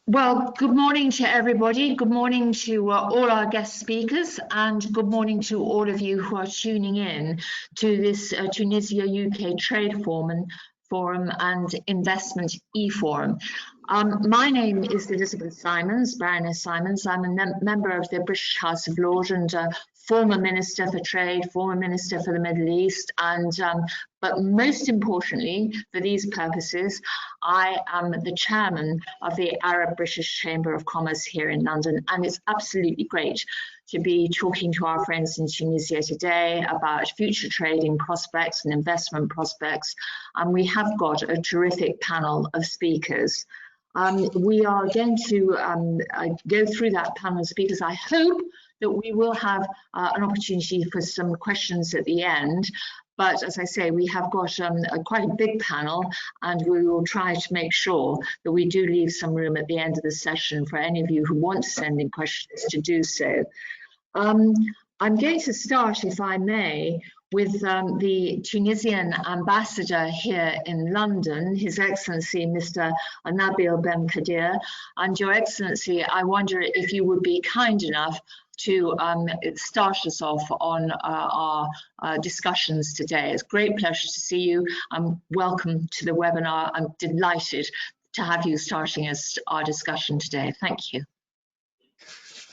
Well, good morning to everybody. Good morning to all our guest speakers, and good morning to all of you who are tuning in to this Tunisia UK Trade Forum and Investment e-Forum. My name is Elizabeth Simons, Baroness Simons. I'm a member of the British House of Lords and former Minister for Trade, former Minister for the Middle East, and but most importantly, for these purposes, I am the chairman of the Arab British Chamber of Commerce here in London, and it's absolutely great to be talking to our friends in Tunisia today about future trading prospects and investment prospects. And we have got a terrific panel of speakers. We are going to go through that panel of speakers. I hope that we will have an opportunity for some questions at the end. But as I say, we have got quite a big panel, and we will try to make sure that we do leave some room at the end of the session for any of you who want to send in questions to do so. I'm going to start, if I may, with the Tunisian ambassador here in London, His Excellency Mr. Nabil Ben Kadir. And Your Excellency, I wonder if you would be kind enough to start us off on our discussions today. It's a great pleasure to see you. Welcome to the webinar. I'm delighted to have you starting our discussion today. Thank you.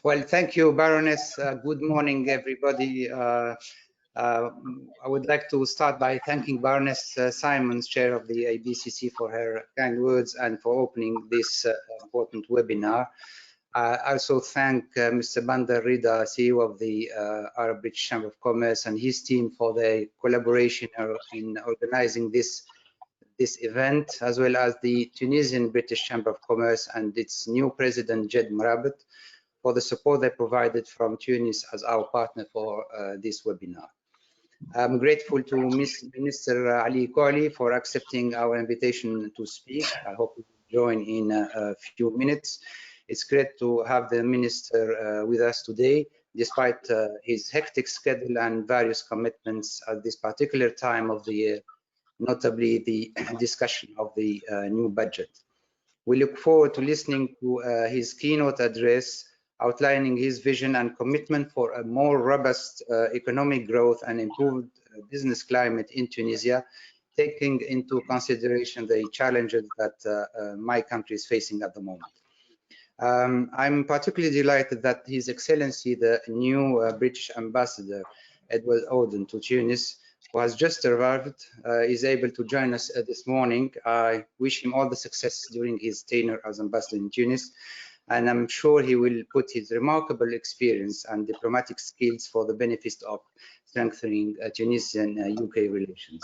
Well, thank you, Baroness. Good morning, everybody. I would like to start by thanking Baroness Simons, Chair of the ABCC, for her kind words and for opening this important webinar. I also thank Mr. Bandar Rida, CEO of the Arab British Chamber of Commerce, and his team for their collaboration in organizing this event, as well as the Tunisian British Chamber of Commerce and its new president, Jed Marabat, for the support they provided from Tunis as our partner for this webinar. I'm grateful to Minister Ali Kouali for accepting our invitation to speak. I hope you will join in a few minutes. It's great to have the Minister with us today, despite his hectic schedule and various commitments at this particular time of the year, notably the discussion of the new budget. We look forward to listening to his keynote address, outlining his vision and commitment for a more robust economic growth and improved business climate in Tunisia, taking into consideration the challenges that my country is facing at the moment. I'm particularly delighted that His Excellency, the new British Ambassador, Edward Oden, to Tunis, who has just arrived, is able to join us this morning. I wish him all the success during his tenure as ambassador in Tunis, and I'm sure he will put his remarkable experience and diplomatic skills for the benefit of strengthening Tunisian-UK relations.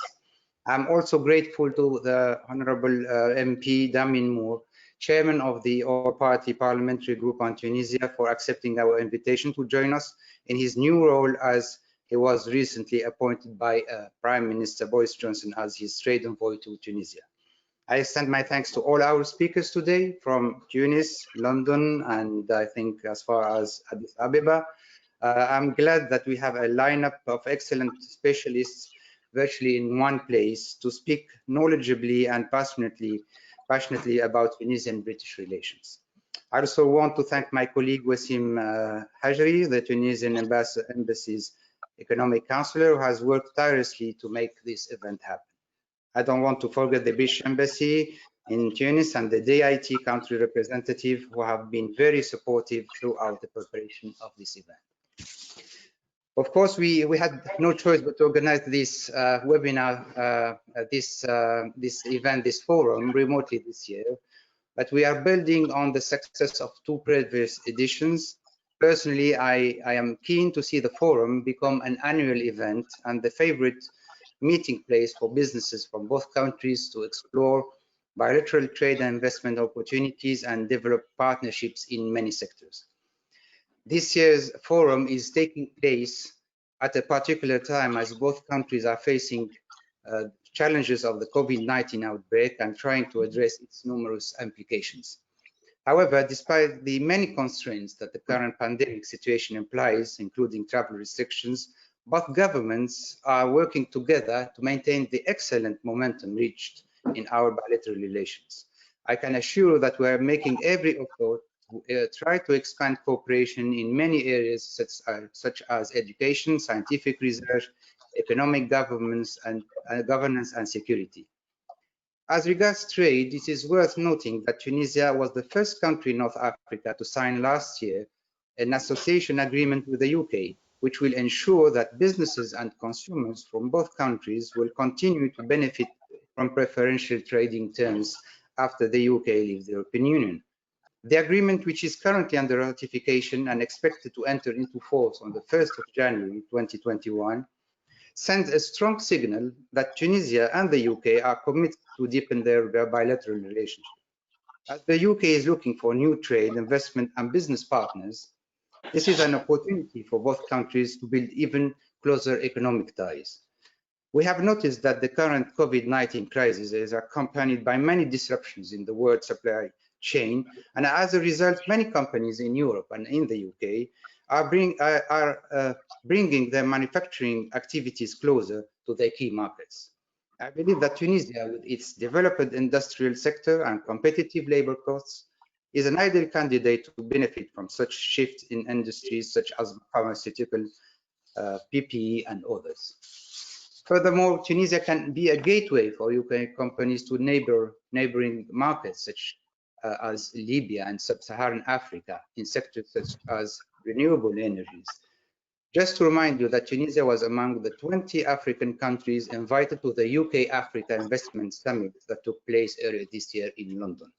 I'm also grateful to the Honourable MP Damien Moore, Chairman of the All-Party Parliamentary Group on Tunisia, for accepting our invitation to join us in his new role, as he was recently appointed by Prime Minister Boris Johnson as his trade envoy to Tunisia. I extend my thanks to all our speakers today from Tunis, London, and I think as far as Addis Ababa. I'm glad that we have a lineup of excellent specialists virtually in one place to speak knowledgeably and passionately about Tunisian-British relations. I also want to thank my colleague Wassim Hajri, the Tunisian Embassy's Economic Counselor, who has worked tirelessly to make this event happen. I don't want to forget the British Embassy in Tunis and the DIT country representative, who have been very supportive throughout the preparation of this event. Of course, we had no choice but to organize this webinar, this event, this forum remotely this year, but we are building on the success of two previous editions. Personally, I am keen to see the forum become an annual event and the favorite meeting place for businesses from both countries to explore bilateral trade and investment opportunities and develop partnerships in many sectors. This year's forum is taking place at a particular time as both countries are facing challenges of the COVID-19 outbreak and trying to address its numerous implications. However, despite the many constraints that the current pandemic situation implies, including travel restrictions, Both governments are working together to maintain the excellent momentum reached in our bilateral relations. I can assure you that we are making every effort to try to expand cooperation in many areas such as education, scientific research, economic governance and security. As regards trade, it is worth noting that Tunisia was the first country in North Africa to sign last year an association agreement with the UK, which will ensure that businesses and consumers from both countries will continue to benefit from preferential trading terms after the UK leaves the European Union. The agreement, which is currently under ratification and expected to enter into force on the 1st of January 2021, sends a strong signal that Tunisia and the UK are committed to deepen their bilateral relationship. As the UK is looking for new trade, investment and business partners, this is an opportunity for both countries to build even closer economic ties. We have noticed that the current COVID-19 crisis is accompanied by many disruptions in the world supply chain, and as a result, many companies in Europe and in the UK are bringing their manufacturing activities closer to their key markets. I believe that Tunisia, with its developed industrial sector and competitive labor costs, is an ideal candidate to benefit from such shifts in industries such as pharmaceutical, PPE, and others. Furthermore, Tunisia can be a gateway for UK companies to neighboring markets such as Libya and Sub-Saharan Africa in sectors such as renewable energies. Just to remind you that Tunisia was among the 20 African countries invited to the UK-Africa Investment Summit that took place earlier this year in London.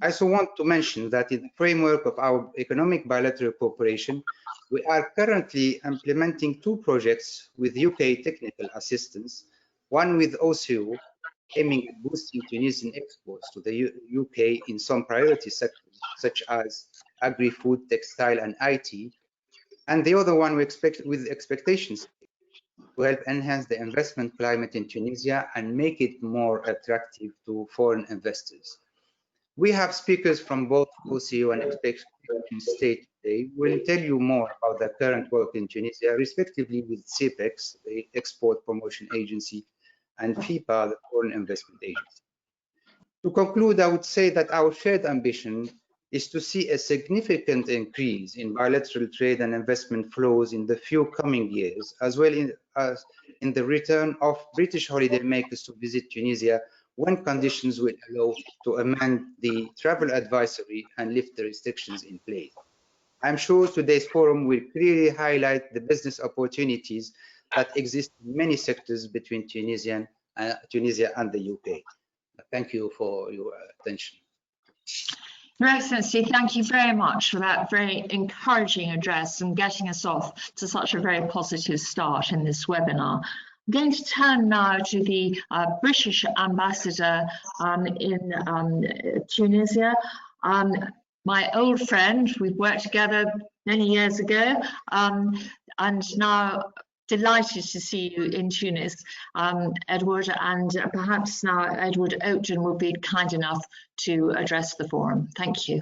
I also want to mention that in the framework of our economic bilateral cooperation, we are currently implementing 2 projects with UK technical assistance, one with OCU, aiming at boosting Tunisian exports to the UK in some priority sectors, such as agri-food, textile, and IT, and the other one with expectations to help enhance the investment climate in Tunisia and make it more attractive to foreign investors. We have speakers from both OCU and Expectation State today who will tell you more about their current work in Tunisia, respectively with CPEX, the Export Promotion Agency, and FIPA, the Foreign Investment Agency. To conclude, I would say that our shared ambition is to see a significant increase in bilateral trade and investment flows in the few coming years, as well as in the return of British holidaymakers to visit Tunisia when conditions will allow to amend the travel advisory and lift the restrictions in place. I'm sure today's forum will clearly highlight the business opportunities that exist in many sectors between Tunisia and the UK. Thank you for your attention. Your Excellency, thank you very much for that very encouraging address and getting us off to such a very positive start in this webinar. I'm going to turn now to the British ambassador in Tunisia. My old friend, we've worked together many years ago, and now delighted to see you in Tunis, Edward, and perhaps now Edward Oakton will be kind enough to address the forum. Thank you.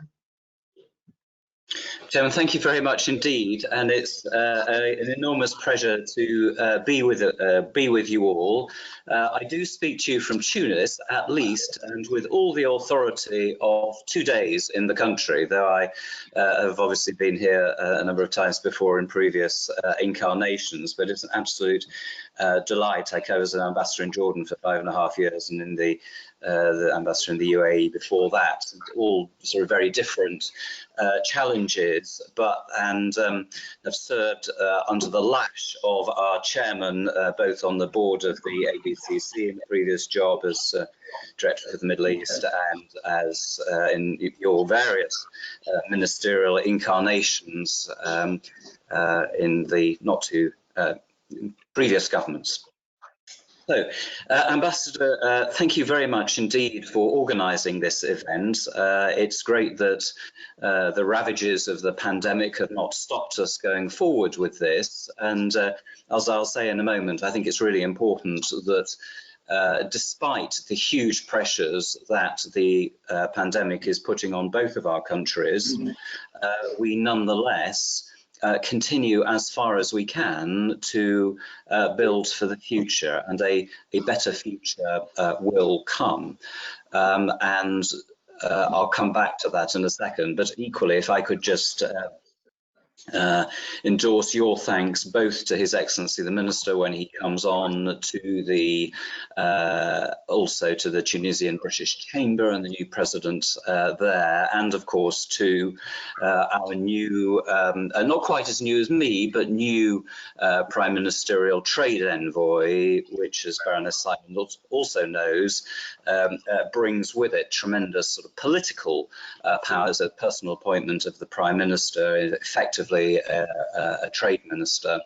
Chairman, thank you very much indeed, and it's an enormous pleasure to be with you all. I do speak to you from Tunis, at least, and with all the authority of 2 days in the country, though I have obviously been here a number of times before in previous incarnations, but it's an absolute delight. I was an ambassador in Jordan for 5.5 years, and in the ambassador in the UAE before that, all sort of very different challenges, and have served under the lash of our chairman, both on the board of the ABCC in the previous job as Director for the Middle East and as in your various ministerial incarnations in the not too previous governments. So, Ambassador, thank you very much indeed for organising this event. It's great that the ravages of the pandemic have not stopped us going forward with this. And as I'll say in a moment, I think it's really important that despite the huge pressures that the pandemic is putting on both of our countries, we nonetheless continue as far as we can to build for the future, and a better future will come. And I'll come back to that in a second, but equally, if I could just endorse your thanks both to His Excellency the Minister when he comes on, to the also to the Tunisian British Chamber and the new President there, and of course to our new, not quite as new as me, but new Prime Ministerial Trade Envoy, which, as Baroness Simon also knows, brings with it tremendous sort of political powers. A personal appointment of the Prime Minister, effectively a trade minister,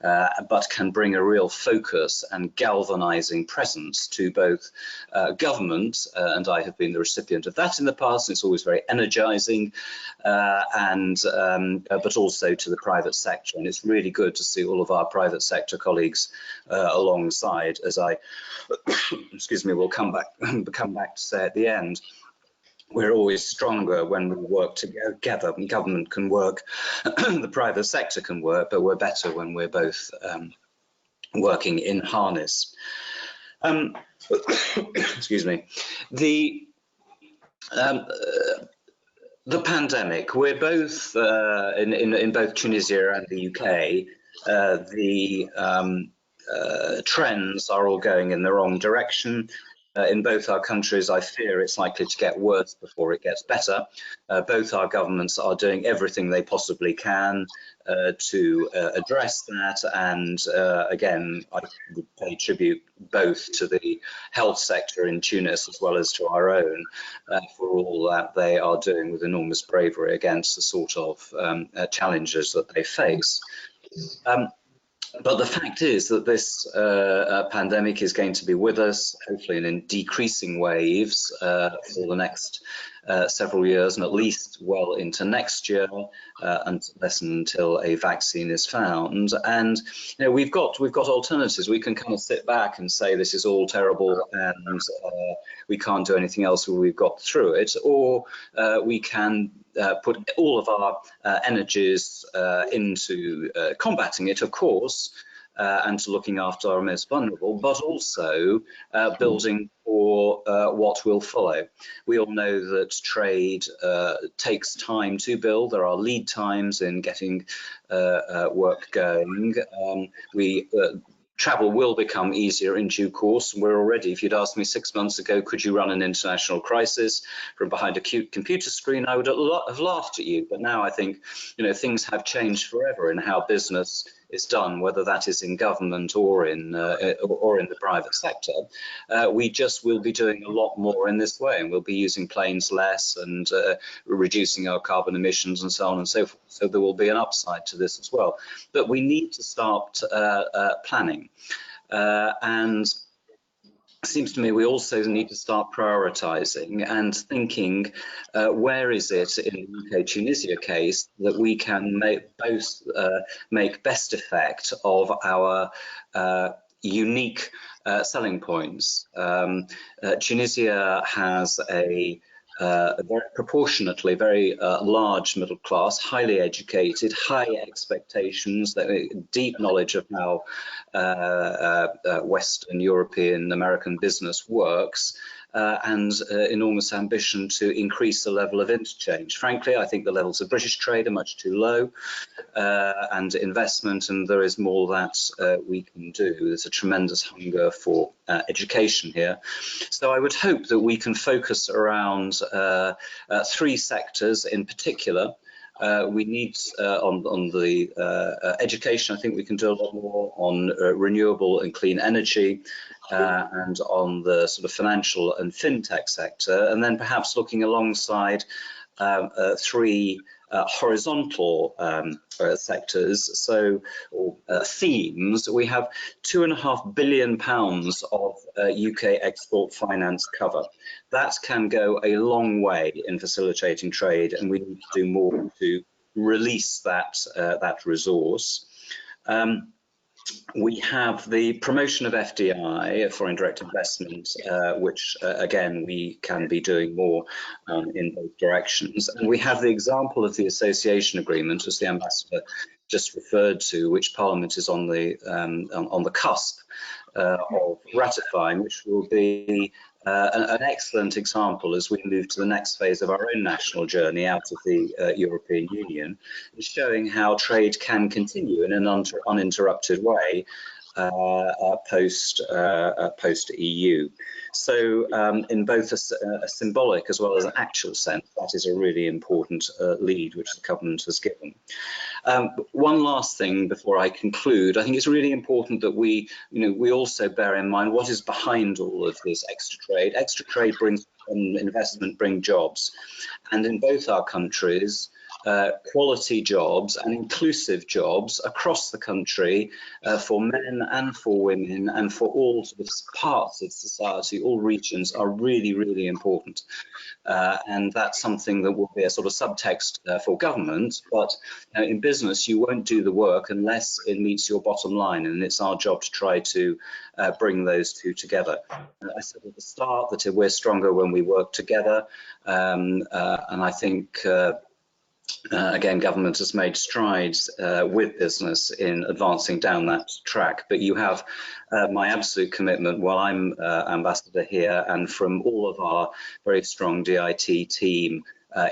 but can bring a real focus and galvanizing presence to both government, and I have been the recipient of that in the past, and it's always very energizing, but also to the private sector. And it's really good to see all of our private sector colleagues alongside, as I excuse me, will come back to say at the end. We're always stronger when we work together. Government can work, the private sector can work, but we're better when we're both working in harness. Excuse me. The pandemic. We're both in both Tunisia and the UK. The trends are all going in the wrong direction. In both our countries, I fear it's likely to get worse before it gets better. Both our governments are doing everything they possibly can to address that, and again, I would pay tribute both to the health sector in Tunis as well as to our own for all that they are doing with enormous bravery against the sort of challenges that they face. But the fact is that this pandemic is going to be with us, hopefully in decreasing waves for the next several years, and at least well into next year, unless and until a vaccine is found. And you know, we've got alternatives. We can kind of sit back and say this is all terrible and we can't do anything else. We've got through it, or we can put all of our energies into combating it, of course, and to looking after our most vulnerable, but also building for what will follow. We all know that trade takes time to build. There are lead times in getting work going. Travel will become easier in due course. We're already, if you'd asked me 6 months ago, could you run an international crisis from behind a cute computer screen, I would have laughed at you. But now I think, you know, things have changed forever in how business is done, whether that is in government or in the private sector. We just will be doing a lot more in this way, and we'll be using planes less and reducing our carbon emissions and so on and so forth. So there will be an upside to this as well. But we need to start planning. And it seems to me we also need to start prioritizing and thinking where is it in the UK-Tunisia case that we can make best effect of our unique selling points. Tunisia has a very proportionately very large middle class, highly educated, high expectations, deep knowledge of how Western European American business works, and enormous ambition to increase the level of interchange. Frankly, I think the levels of British trade are much too low, and investment, and there is more that we can do. There's a tremendous hunger for education here. So I would hope that we can focus around three sectors in particular. We need on the education, I think we can do a lot more on renewable and clean energy, and on the sort of financial and fintech sector, and then perhaps looking alongside three horizontal sectors, or themes. We have £2.5 billion of UK export finance cover. That can go a long way in facilitating trade, and we need to do more to release that resource. We have the promotion of FDI, foreign direct investment, which again we can be doing more in both directions. And we have the example of the association agreement, as the Ambassador just referred to, which Parliament is on the cusp of ratifying, which will be an excellent example as we move to the next phase of our own national journey out of the European Union, showing how trade can continue in an uninterrupted way post EU. So in both a symbolic as well as an actual sense, that is a really important lead which the government has given. One last thing before I conclude, I think it's really important that we also bear in mind what is behind all of this extra trade. Extra trade brings investment, brings jobs, and in both our countries, quality jobs and inclusive jobs across the country for men and for women and for all sort of parts of society, all regions, are really, really important. And that's something that will be a sort of subtext for government, but in business you won't do the work unless it meets your bottom line, and it's our job to try to bring those two together. I said at the start that we're stronger when we work together, and I think again, government has made strides with business in advancing down that track, but you have my absolute commitment while I'm ambassador here, and from all of our very strong DIT team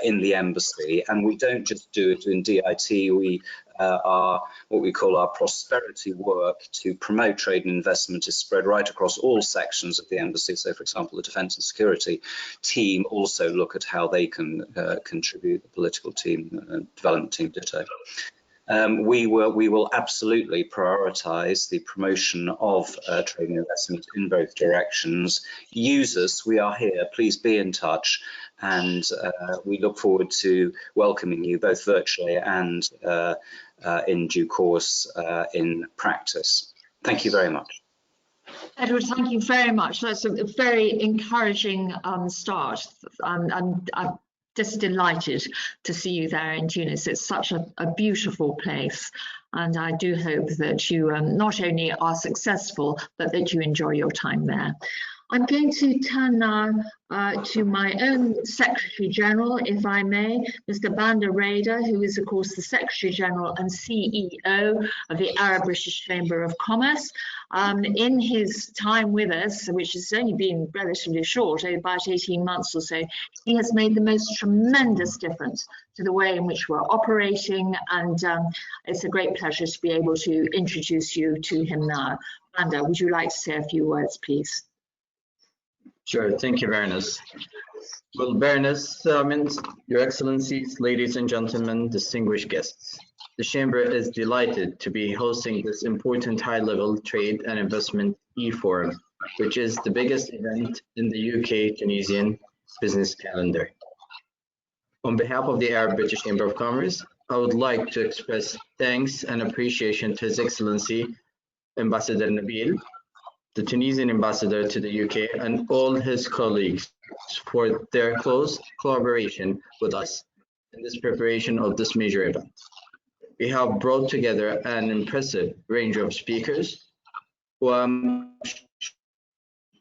in the embassy. And we don't just do it in DIT, we are what we call our prosperity work to promote trade and investment is spread right across all sections of the embassy. So, for example, the defence and security team also look at how they can contribute, the political team, development team ditto. We will absolutely prioritise the promotion of trade and investment in both directions. Use us, we are here, please be in touch, and we look forward to welcoming you both virtually and in due course in practice. Thank you very much. Edward, thank you very much. That's a very encouraging start. I'm just delighted to see you there in Tunis. It's such a beautiful place, and I do hope that you not only are successful, but that you enjoy your time there. I'm going to turn now to my own Secretary General, if I may, Mr. Banda Raider, who is, of course, the Secretary General and CEO of the Arab British Chamber of Commerce. In his time with us, which has only been relatively short, about 18 months or so, he has made the most tremendous difference to the way in which we're operating, and it's a great pleasure to be able to introduce you to him now. Banda, would you like to say a few words, please? Sure, thank you, Baroness. Well, Baroness, Your Excellencies, ladies and gentlemen, distinguished guests, the Chamber is delighted to be hosting this important high-level trade and investment e-forum, which is the biggest event in the UK-Tunisian business calendar. On behalf of the Arab British Chamber of Commerce, I would like to express thanks and appreciation to His Excellency Ambassador Nabil, the Tunisian ambassador to the UK, and all his colleagues for their close collaboration with us in this preparation of this major event. We have brought together an impressive range of speakers who I'm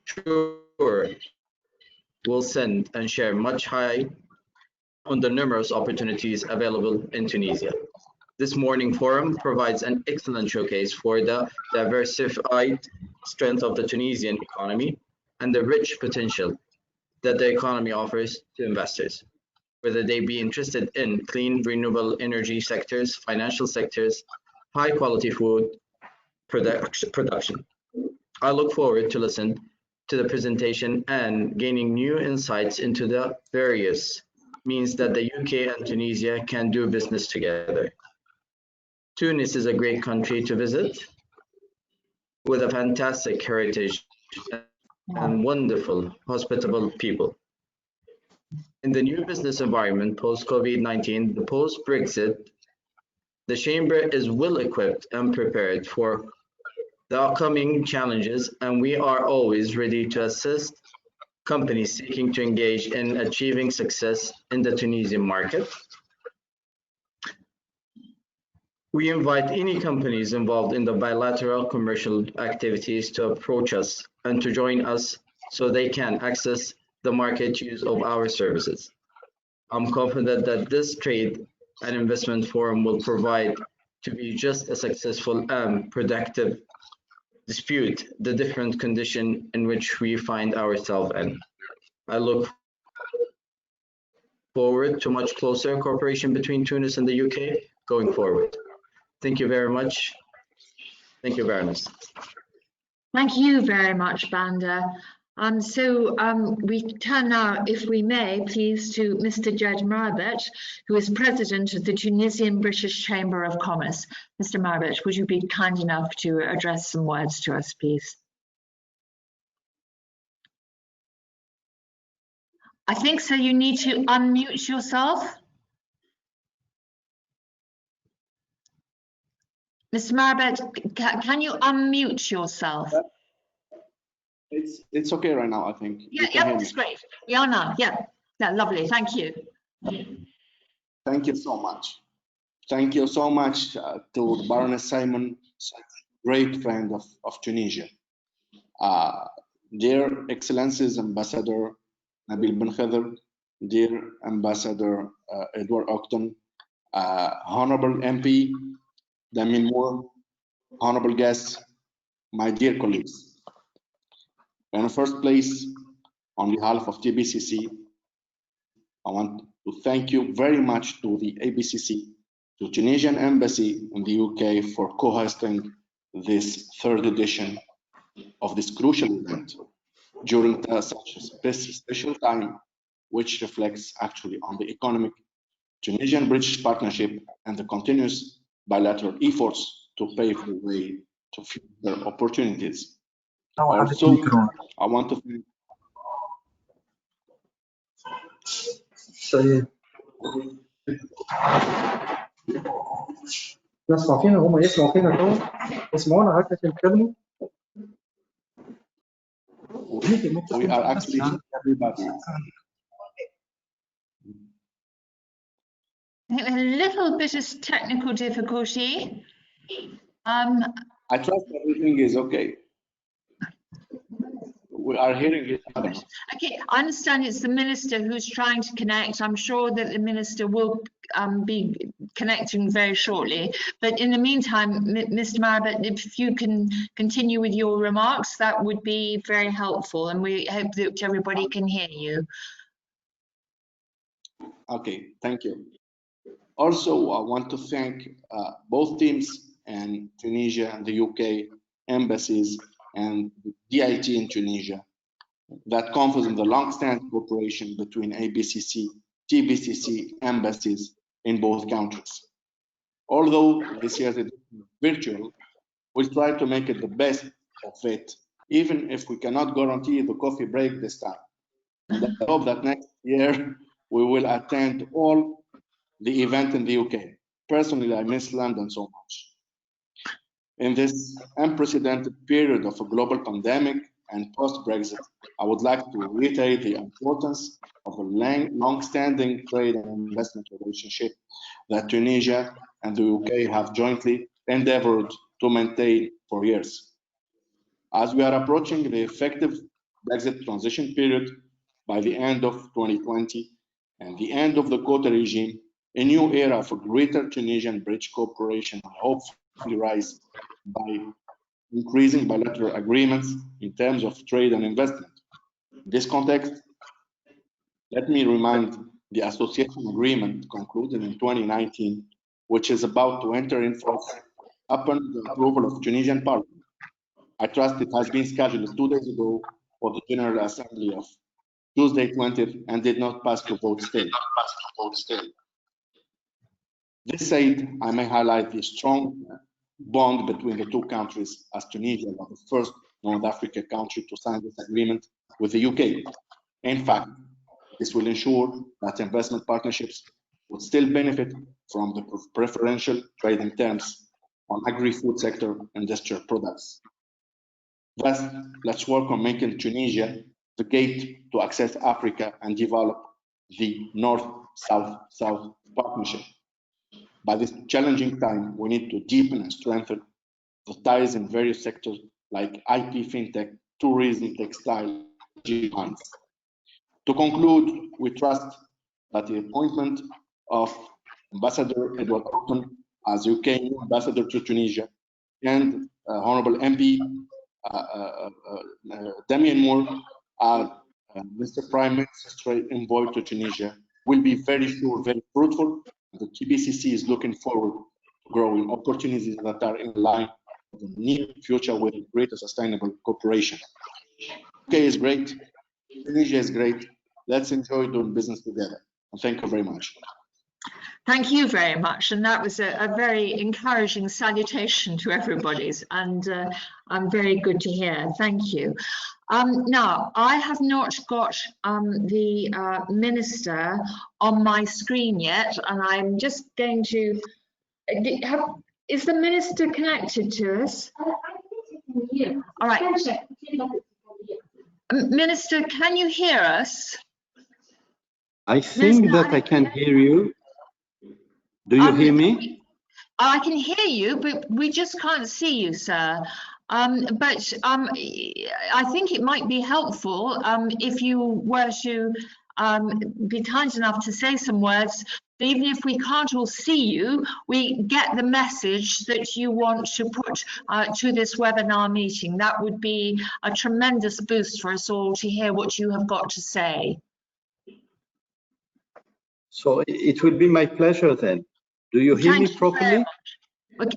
sure will send and share much light on the numerous opportunities available in Tunisia. This morning forum provides an excellent showcase for the diversified strength of the Tunisian economy and the rich potential that the economy offers to investors, whether they be interested in clean, renewable energy sectors, financial sectors, high quality food production. I look forward to listen to the presentation and gaining new insights into the various means that the UK and Tunisia can do business together. Tunis is a great country to visit with a fantastic heritage and wonderful, hospitable people. In the new business environment post-COVID-19, the post-Brexit, the Chamber is well equipped and prepared for the upcoming challenges, and we are always ready to assist companies seeking to engage in achieving success in the Tunisian market. We invite any companies involved in the bilateral commercial activities to approach us and to join us so they can access the market use of our services. I'm confident that this trade and investment forum will provide to be just a successful and productive dispute the different condition in which we find ourselves in. I look forward to much closer cooperation between Tunis and the UK going forward. Thank you very much. Thank you, Baroness. Thank you very much, Banda. We turn now, if we may, please, to Mr. Jed Marbet, who is President of the Tunisian British Chamber of Commerce. Mr. Marbet, would you be kind enough to address some words to us, please? I think so. You need to unmute yourself. Mr. Marbet, can you unmute yourself? It's okay right now, I think. Yeah, it's great. We are now. Yeah, lovely. Thank you. Thank you so much. Thank you so much to Baroness Simon, great friend of Tunisia. Dear Excellencies, Ambassador Nabil Ben Khadr, dear Ambassador Edward Octon, Honorable MP Damien Moore, honorable guests, my dear colleagues. In the first place, on behalf of ABCC, I want to thank you very much to the ABCC, to Tunisian Embassy in the UK for co-hosting this third edition of this crucial event during such a special time, which reflects actually on the economic Tunisian-British partnership and the continuous bilateral efforts to pave the way to future opportunities. Also, I want to thank نسمع فينا هم يسمعوا فينا كمان يسمعونا هكذا يتكلموا we are actually everybody. A little bit of technical difficulty. I trust everything is okay. We are hearing each other. Okay, I understand it's the minister who's trying to connect. I'm sure that the minister will be connecting very shortly. But in the meantime, Mr. Marbet, if you can continue with your remarks, that would be very helpful. And we hope that everybody can hear you. Okay, thank you. Also, I want to thank both teams and Tunisia and the UK embassies and DIT in Tunisia that confirms the long-standing cooperation between ABCC, TBCC embassies in both countries. Although this year is virtual, we'll try to make it the best of it, even if we cannot guarantee the coffee break this time. And I hope that next year we will attend all the event in the UK. Personally, I miss London so much. In this unprecedented period of a global pandemic and post-Brexit, I would like to reiterate the importance of a long-standing trade and investment relationship that Tunisia and the UK have jointly endeavored to maintain for years. As we are approaching the effective Brexit transition period by the end of 2020 and the end of the quota regime, a new era for greater Tunisian-British cooperation will hopefully rise by increasing bilateral agreements in terms of trade and investment. In this context, let me remind the association agreement concluded in 2019, which is about to enter in force upon the approval of Tunisian Parliament. I trust it has been scheduled 2 days ago for the General Assembly of Tuesday 20th and did not pass to vote still. This said, I may highlight the strong bond between the two countries, as Tunisia was the first North African country to sign this agreement with the UK. In fact, this will ensure that investment partnerships would still benefit from the preferential trading terms on agri-food sector industrial products. Thus, let's work on making Tunisia the gate to access Africa and develop the North-South-South partnership. By this challenging time, we need to deepen and strengthen the ties in various sectors like IT, fintech, tourism, textile, finance. To conclude, we trust that the appointment of Ambassador Edward Octon as UK ambassador to Tunisia, and Honorable MP Damian Moore, Mr. Prime Minister's envoy to Tunisia, will be very fruitful. The ABCC is looking forward to growing opportunities that are in line with the near future with greater sustainable cooperation. UK is great, Tunisia is great. Let's enjoy doing business together. And thank you very much. Thank you very much, and that was a very encouraging salutation to everybody's, and very good to hear. Thank you. Now, I have not got the minister on my screen yet, and I'm just going to is the minister connected to us? All right. Minister, can you hear us? I think that I can hear you. Do you hear me? I can hear you, but we just can't see you, sir. But I think it might be helpful if you were to be kind enough to say some words. Even if we can't all see you, we get the message that you want to put to this webinar meeting. That would be a tremendous boost for us all to hear what you have got to say. So it will be my pleasure then. Do you hear me properly?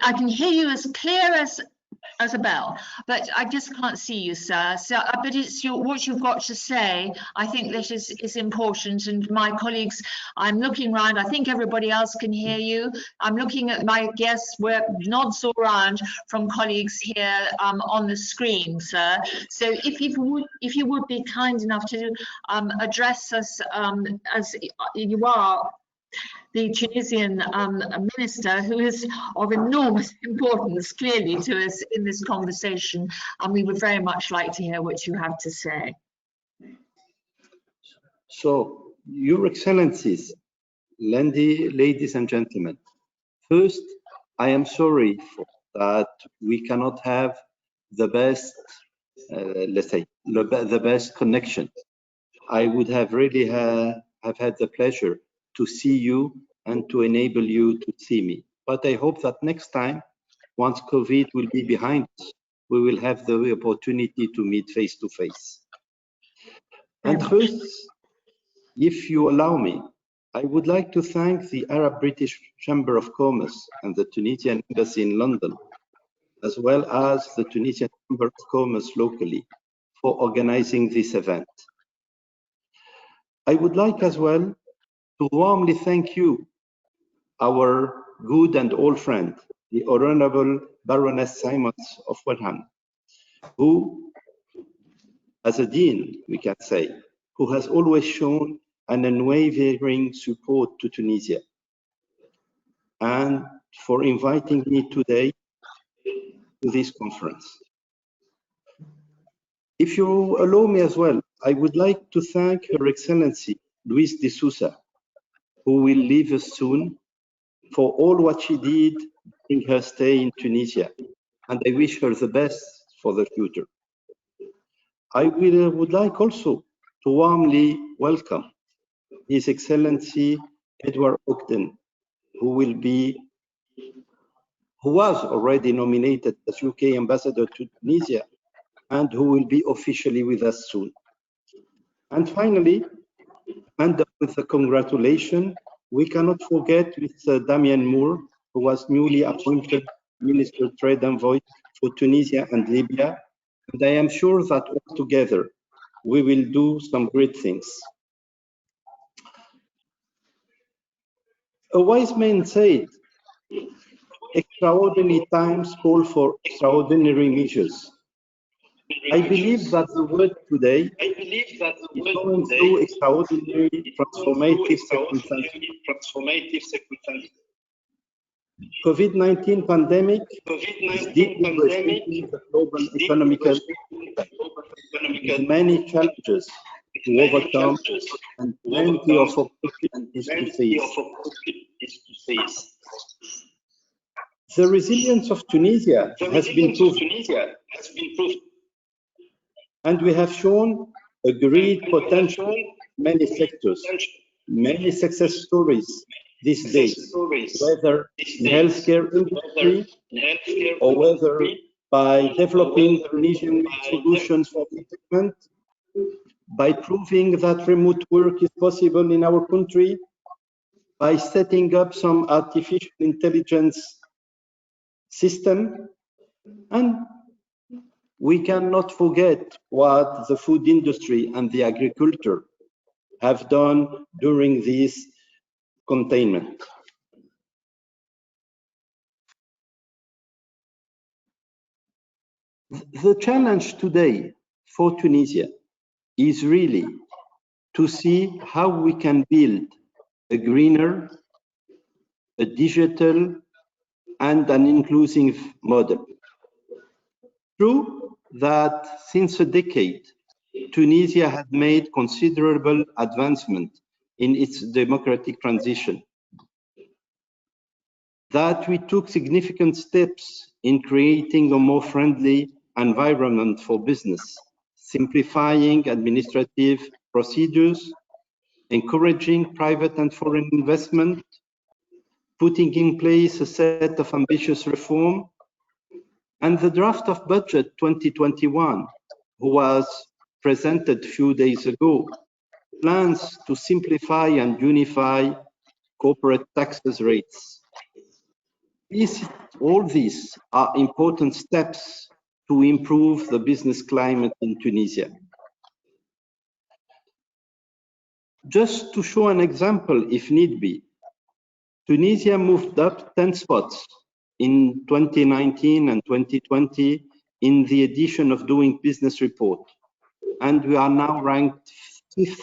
I can hear you as clear as a bell, but I just can't see you, sir. So, but it's what you've got to say. I think that is important. And my colleagues, I'm looking around. I think everybody else can hear you. I'm looking at my guests where nods all around from colleagues here on the screen, sir. So if you would be kind enough to address us as you are, the Tunisian minister, who is of enormous importance clearly to us in this conversation, and we would very much like to hear what you have to say. So, Your Excellencies, ladies and gentlemen, first, I am sorry that we cannot have the best, let's say, the best connection. I would have really have had the pleasure to see you and to enable you to see me. But I hope that next time, once COVID will be behind us, we will have the opportunity to meet face to face. And first, if you allow me, I would like to thank the Arab British Chamber of Commerce and the Tunisian Embassy in London, as well as the Tunisian Chamber of Commerce locally, for organizing this event. I would like as well to warmly thank you, our good and old friend, the Honorable Baroness Simons of Welham, who, as a dean, we can say, who has always shown an unwavering support to Tunisia, and for inviting me today to this conference. If you allow me as well, I would like to thank Her Excellency Louise de Sousa, who will leave us soon, for all what she did during her stay in Tunisia, and I wish her the best for the future. I would like also to warmly welcome His Excellency Edward Ogden, who was already nominated as UK Ambassador to Tunisia, and who will be officially with us soon. And finally, and with the congratulations, we cannot forget Mr. Damian Moore, who was newly appointed Minister Trade Envoy for Tunisia and Libya. And I am sure that all together, we will do some great things. A wise man said, extraordinary times call for extraordinary measures. I believe that the world today is going through extraordinary transformative circumstances. COVID-19 pandemic is deeply reshaping the global economic with many challenges to overcome and plenty of opportunities to face. The resilience of Tunisia has been proved. And we have shown a great potential in many sectors, many success stories, these days, whether in healthcare industry or whether by developing Tunisian-made solutions for treatment, by proving that remote work is possible in our country, by setting up some artificial intelligence system, and we cannot forget what the food industry and the agriculture have done during this containment. The challenge today for Tunisia is really to see how we can build a greener, a digital, and an inclusive model. True that since a decade, Tunisia had made considerable advancement in its democratic transition, that we took significant steps in creating a more friendly environment for business, simplifying administrative procedures, encouraging private and foreign investment, putting in place a set of ambitious reforms, and the draft of budget 2021, who was presented a few days ago, plans to simplify and unify corporate taxes rates. All these are important steps to improve the business climate in Tunisia. Just to show an example, if need be, Tunisia moved up 10 spots in 2019 and 2020 in the edition of Doing Business report, and we are now ranked 5th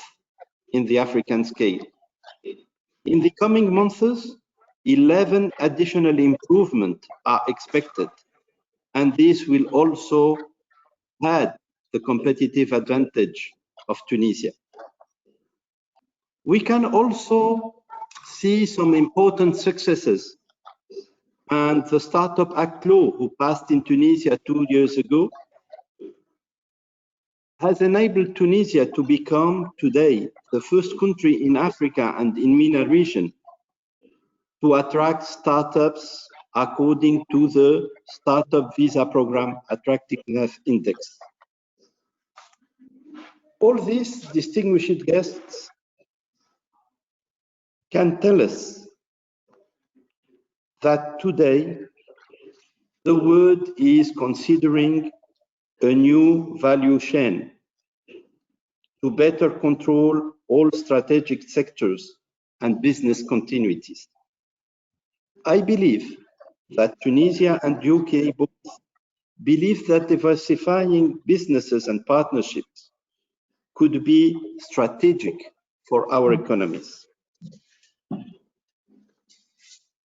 in the African scale. In the coming months, 11 additional improvements are expected, and this will also add the competitive advantage of Tunisia. We can also see some important successes, and the Startup Act law, who passed in Tunisia 2 years ago, has enabled Tunisia to become today the first country in Africa and in MENA region to attract startups according to the Startup Visa Program Attractiveness Index. All these distinguished guests can tell us that today the world is considering a new value chain to better control all strategic sectors and business continuities. I believe that Tunisia and UK both believe that diversifying businesses and partnerships could be strategic for our economies.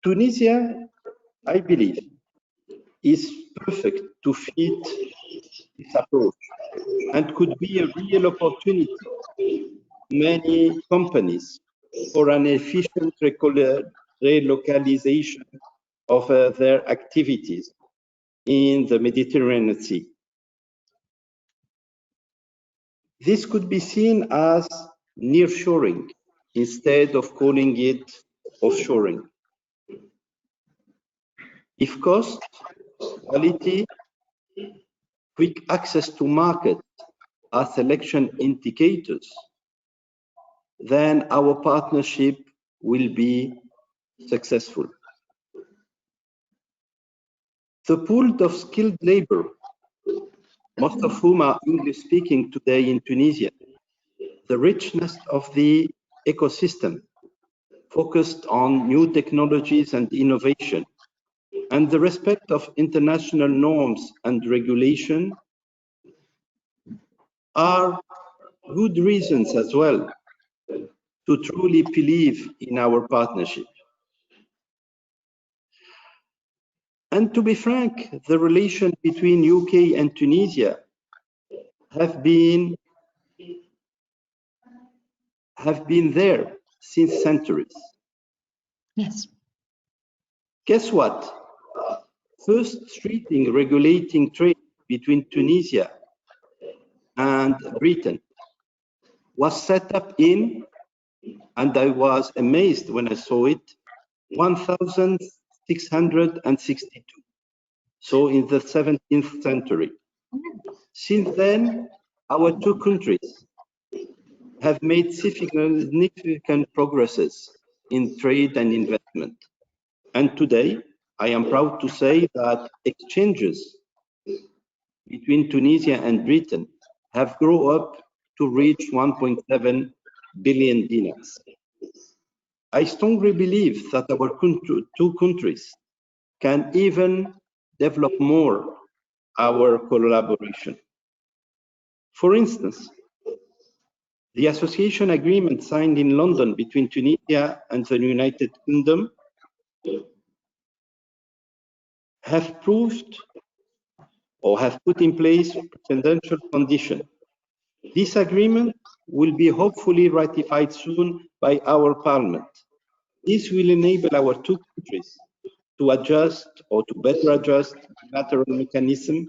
Tunisia, I believe, is perfect to fit this approach and could be a real opportunity for many companies for an efficient relocalization of their activities in the Mediterranean Sea. This could be seen as nearshoring instead of calling it offshoring. If cost, quality, quick access to market are selection indicators, then our partnership will be successful. The pool of skilled labor, most of whom are English speaking today in Tunisia, the richness of the ecosystem focused on new technologies and innovation, and the respect of international norms and regulation are good reasons as well to truly believe in our partnership. And to be frank, the relation between UK and Tunisia have been there since centuries. Yes. Guess what? First treating regulating trade between Tunisia and Britain was set up in, and I was amazed when I saw it, 1662, so in the 17th century. Since then, our two countries have made significant progresses in trade and investment. And today, I am proud to say that exchanges between Tunisia and Britain have grown up to reach 1.7 billion dinars. I strongly believe that our two countries can even develop more our collaboration. For instance, the association agreement signed in London between Tunisia and the United Kingdom have proved or have put in place prudential conditions. This agreement will be hopefully ratified soon by our parliament. This will enable our two countries to adjust or to better adjust bilateral mechanism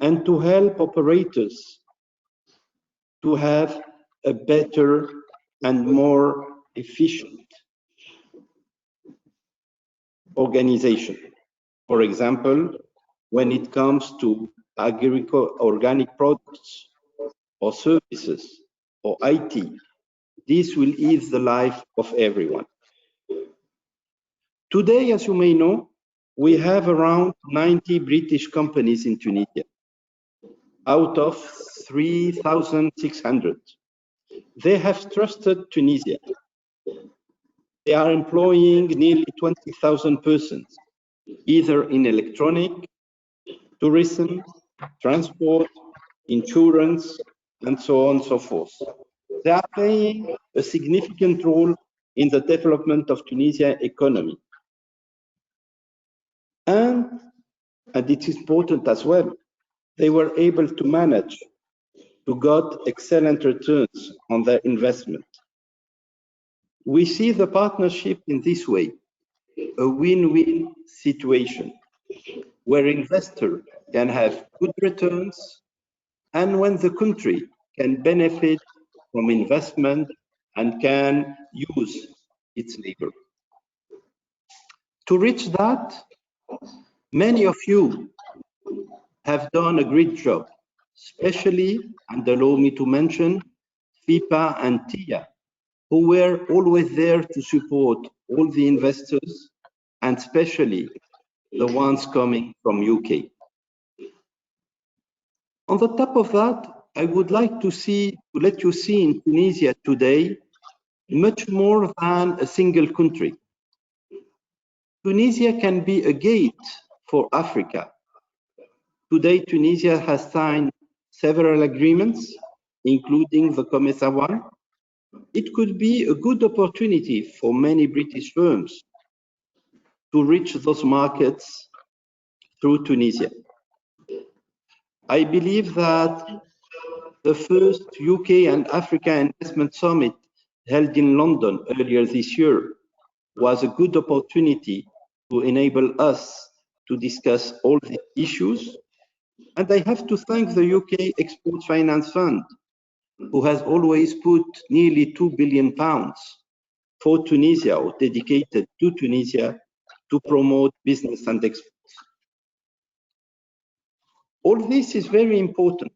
and to help operators to have a better and more efficient organization. For example, when it comes to organic products or services or IT, this will ease the life of everyone. Today, as you may know, we have around 90 British companies in Tunisia, out of 3,600. They have trusted Tunisia. They are employing nearly 20,000 persons, either in electronic, tourism, transport, insurance, and so on and so forth. They are playing a significant role in the development of Tunisia's economy. And it is important as well, they were able to manage to get excellent returns on their investment. We see the partnership in this way, a win-win situation, where investors can have good returns and when the country can benefit from investment and can use its labor. To reach that, many of you have done a great job, especially, and allow me to mention, FIPA and TIA, who were always there to support all the investors, and especially the ones coming from UK. On the top of that, I would like to let you see in Tunisia today much more than a single country. Tunisia can be a gate for Africa. Today, Tunisia has signed several agreements, including the COMESA one. It could be a good opportunity for many British firms to reach those markets through Tunisia. I believe that the first UK and Africa Investment Summit held in London earlier this year was a good opportunity to enable us to discuss all the issues. And I have to thank the UK Export Finance Fund, who has always put nearly £2 billion for Tunisia, or dedicated to Tunisia, to promote business and exports. All this is very important,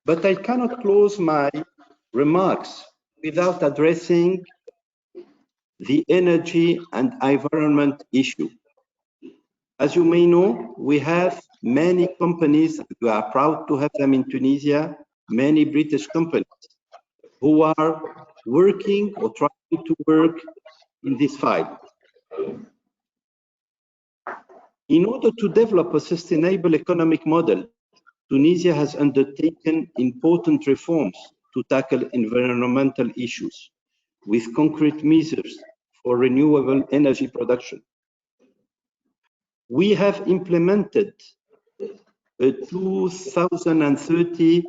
but I cannot close my remarks without addressing the energy and environment issue. As you may know, we have many companies, we are proud to have them in Tunisia, many British companies who are working or trying to work in this field. In order to develop a sustainable economic model, Tunisia has undertaken important reforms to tackle environmental issues with concrete measures for renewable energy production. We have implemented a 2030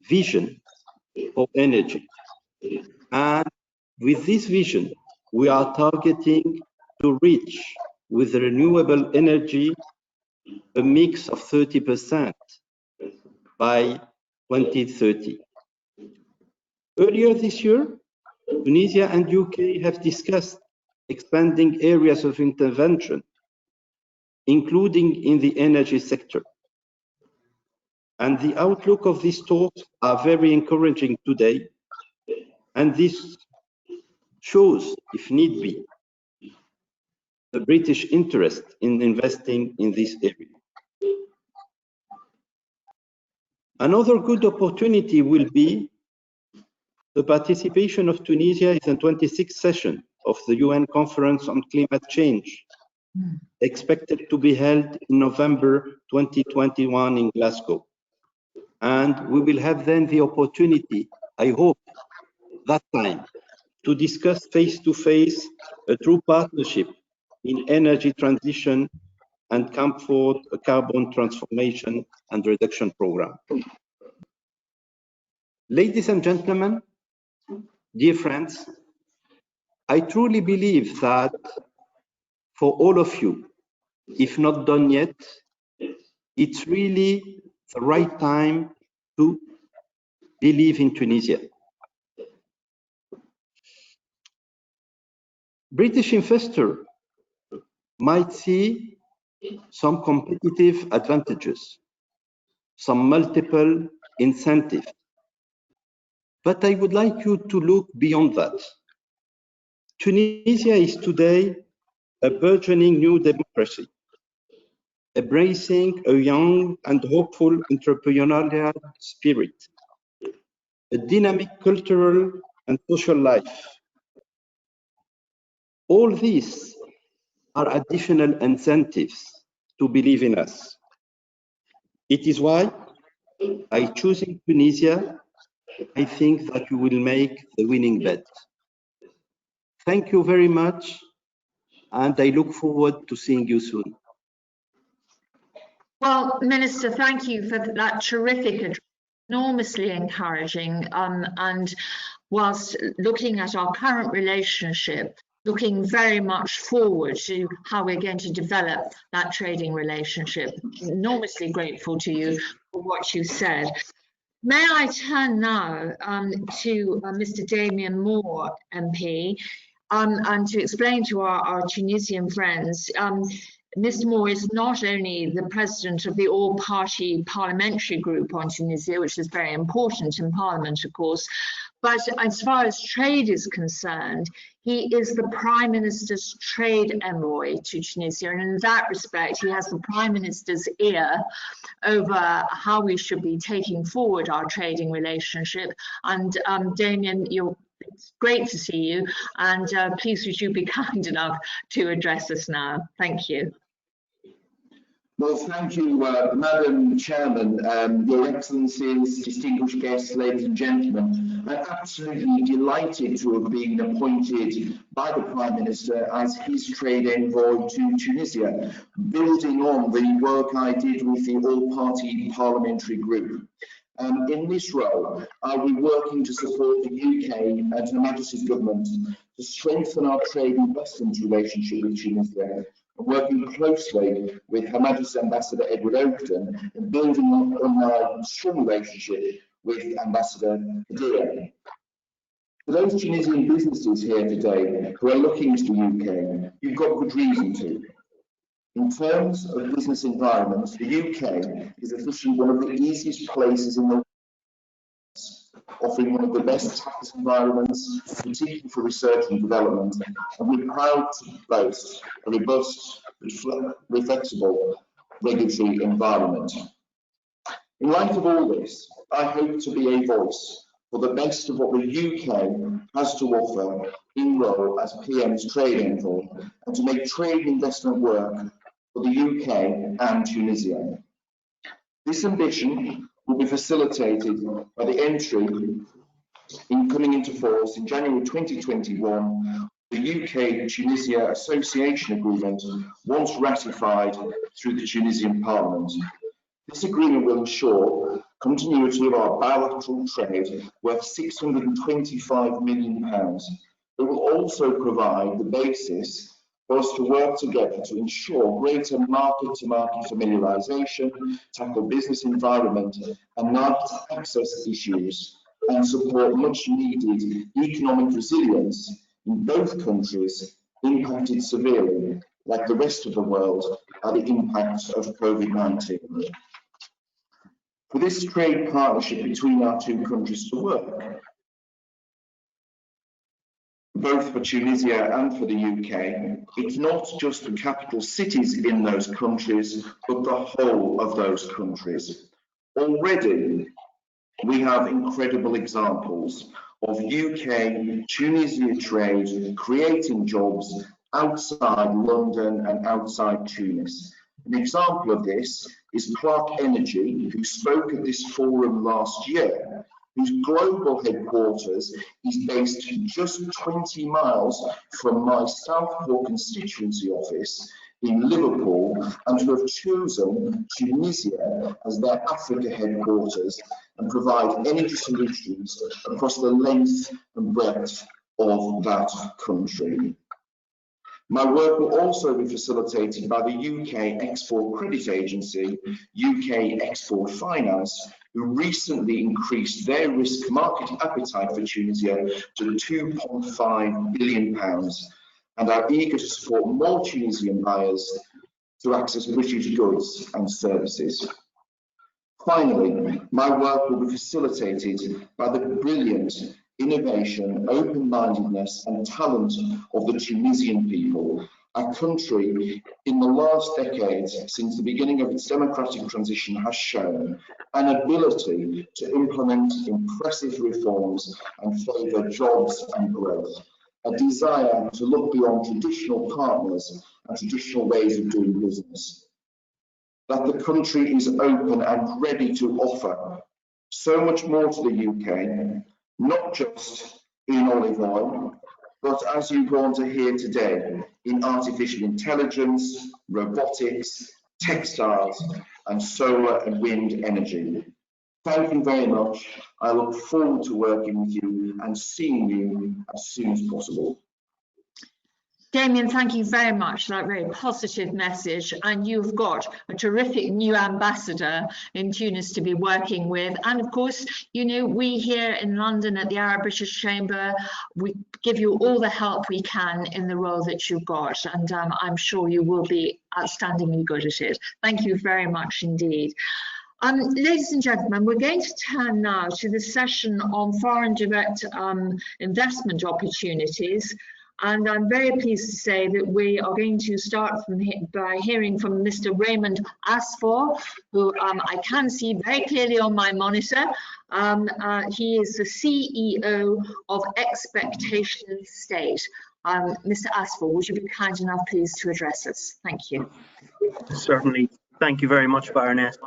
vision for energy. And with this vision, we are targeting to reach with renewable energy a mix of 30% by 2030. Earlier this year, Tunisia and UK have discussed expanding areas of intervention, including in the energy sector. And the outlook of these talks are very encouraging today, and this shows, if need be, the British interest in investing in this area. Another good opportunity will be the participation of Tunisia in the 26th session of the UN Conference on Climate Change, expected to be held in November 2021 in Glasgow. And we will have then the opportunity, I hope, that time, to discuss face-to-face a true partnership in energy transition and comfort a carbon transformation and reduction program. Ladies and gentlemen, dear friends, I truly believe that for all of you, if not done yet, it's really the right time to believe in Tunisia. British investor might see some competitive advantages, some multiple incentives, but I would like you to look beyond that. Tunisia is today a burgeoning new democracy, embracing a young and hopeful entrepreneurial spirit, a dynamic cultural and social life. All these are additional incentives to believe in us. It is why, by choosing Tunisia, I think that you will make the winning bet. Thank you very much, and I look forward to seeing you soon. Well, Minister, thank you for that terrific address, enormously encouraging. And whilst looking at our current relationship, looking very much forward to how we're going to develop that trading relationship. Enormously grateful to you for what you said. May I turn now to Mr. Damien Moore, MP, and to explain to our Tunisian friends. Mr. Moore is not only the president of the all-party parliamentary group on Tunisia, which is very important in Parliament, of course, but as far as trade is concerned, he is the Prime Minister's trade envoy to Tunisia. And in that respect, he has the Prime Minister's ear over how we should be taking forward our trading relationship. And Damien, it's great to see you. And please would you be kind enough to address us now. Thank you. Well, thank you, Madam Chairman, Your Excellencies, distinguished guests, ladies and gentlemen. I'm absolutely delighted to have been appointed by the Prime Minister as his trade envoy to Tunisia, building on the work I did with the all-party parliamentary group. In this role, I'll be working to support the UK and Her Majesty's government to strengthen our trade and investment relationship with Tunisia, working closely with Her Majesty's Ambassador Edward Oakden and building on our strong relationship with Ambassador Kadir. For those Tunisian businesses here today who are looking to the UK, you've got good reason to. In terms of business environments, the UK is officially one of the easiest places in the world, offering one of the best tax environments, particularly for research and development, and we're proud to boast a robust, flexible regulatory environment. In light of all this, I hope to be a voice for the best of what the UK has to offer in role as PM's trade envoy, and to make trade and investment work for the UK and Tunisia. This ambition will be facilitated by the entry coming into force in January 2021, the UK-Tunisia Association Agreement, once ratified through the Tunisian Parliament. This agreement will ensure continuity of our bilateral trade worth £625 million. It will also provide the basis for us to work together to ensure greater market-to-market familiarisation, tackle business environment and market access issues, and support much-needed economic resilience in both countries impacted severely, like the rest of the world, by the impacts of COVID-19. For this trade partnership between our two countries to work, both for Tunisia and for the UK, it's not just the capital cities in those countries, but the whole of those countries. Already, we have incredible examples of UK-Tunisia trade creating jobs outside London and outside Tunis. An example of this is Clark Energy, who spoke at this forum last year, whose global headquarters is based just 20 miles from my Southport constituency office in Liverpool, and who have chosen Tunisia as their Africa headquarters and provide energy solutions across the length and breadth of that country. My work will also be facilitated by the UK Export Credit Agency, UK Export Finance, who recently increased their risk market appetite for Tunisia to £2.5 billion and are eager to support more Tunisian buyers to access British goods and services. Finally, my work will be facilitated by the brilliant innovation, open-mindedness and talent of the Tunisian people, a country in the last decades since the beginning of its democratic transition has shown an ability to implement impressive reforms and favour jobs and growth, a desire to look beyond traditional partners and traditional ways of doing business, that the country is open and ready to offer so much more to the UK, not just in olive oil, but as you're going to hear today, in artificial intelligence, robotics, textiles, and solar and wind energy. Thank you very much. I look forward to working with you and seeing you as soon as possible. Damien, thank you very much for that very positive message, and you've got a terrific new ambassador in Tunis to be working with. And of course, you know, we here in London at the Arab British Chamber, we give you all the help we can in the role that you've got, and I'm sure you will be outstandingly good at it. Thank you very much indeed. Ladies and gentlemen, we're going to turn now to the session on foreign direct investment opportunities. And I'm very pleased to say that we are going to start by hearing from Mr. Raymond Asfour, who I can see very clearly on my monitor. He is the CEO of Expectation State. Mr. Asfour, would you be kind enough, please, to address us? Thank you. Certainly. Thank you very much, Baroness.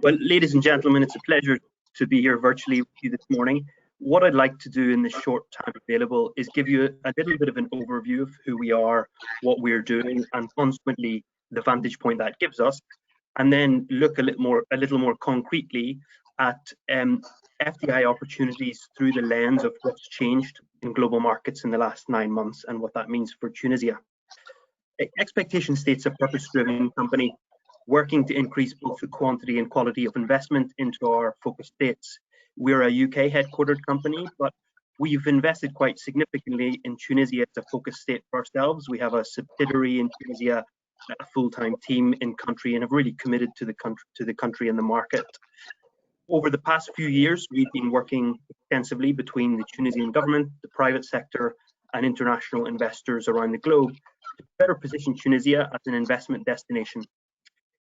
Well, ladies and gentlemen, it's a pleasure to be here virtually with you this morning. What I'd like to do in the short time available is give you a little bit of an overview of who we are, what we're doing, and consequently the vantage point that gives us, and then look a little more concretely at FDI opportunities through the lens of what's changed in global markets in the last 9 months and what that means for Tunisia. Expectation State's a purpose-driven company working to increase both the quantity and quality of investment into our focus states. We're a UK headquartered company, but we've invested quite significantly in Tunisia as a focus state for ourselves. We have a subsidiary in Tunisia, a full-time team in country, and have really committed to the country and the market. Over the past few years, we've been working extensively between the Tunisian government, the private sector, and international investors around the globe to better position Tunisia as an investment destination,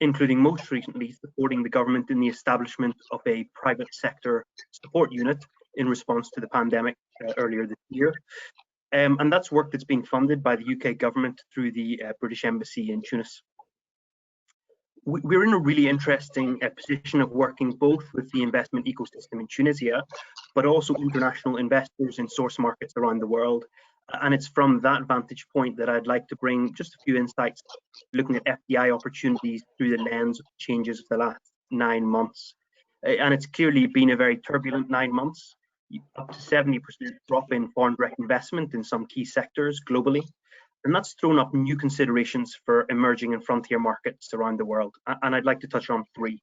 including most recently supporting the government in the establishment of a private sector support unit in response to the pandemic earlier this year. And that's work that's being funded by the UK government through the British Embassy in Tunis. We're in a really interesting position of working both with the investment ecosystem in Tunisia, but also international investors in source markets around the world. And it's from that vantage point that I'd like to bring just a few insights looking at FDI opportunities through the lens of changes of the last 9 months. And it's clearly been a very turbulent 9 months, up to 70% drop in foreign direct investment in some key sectors globally. And that's thrown up new considerations for emerging and frontier markets around the world. And I'd like to touch on 3.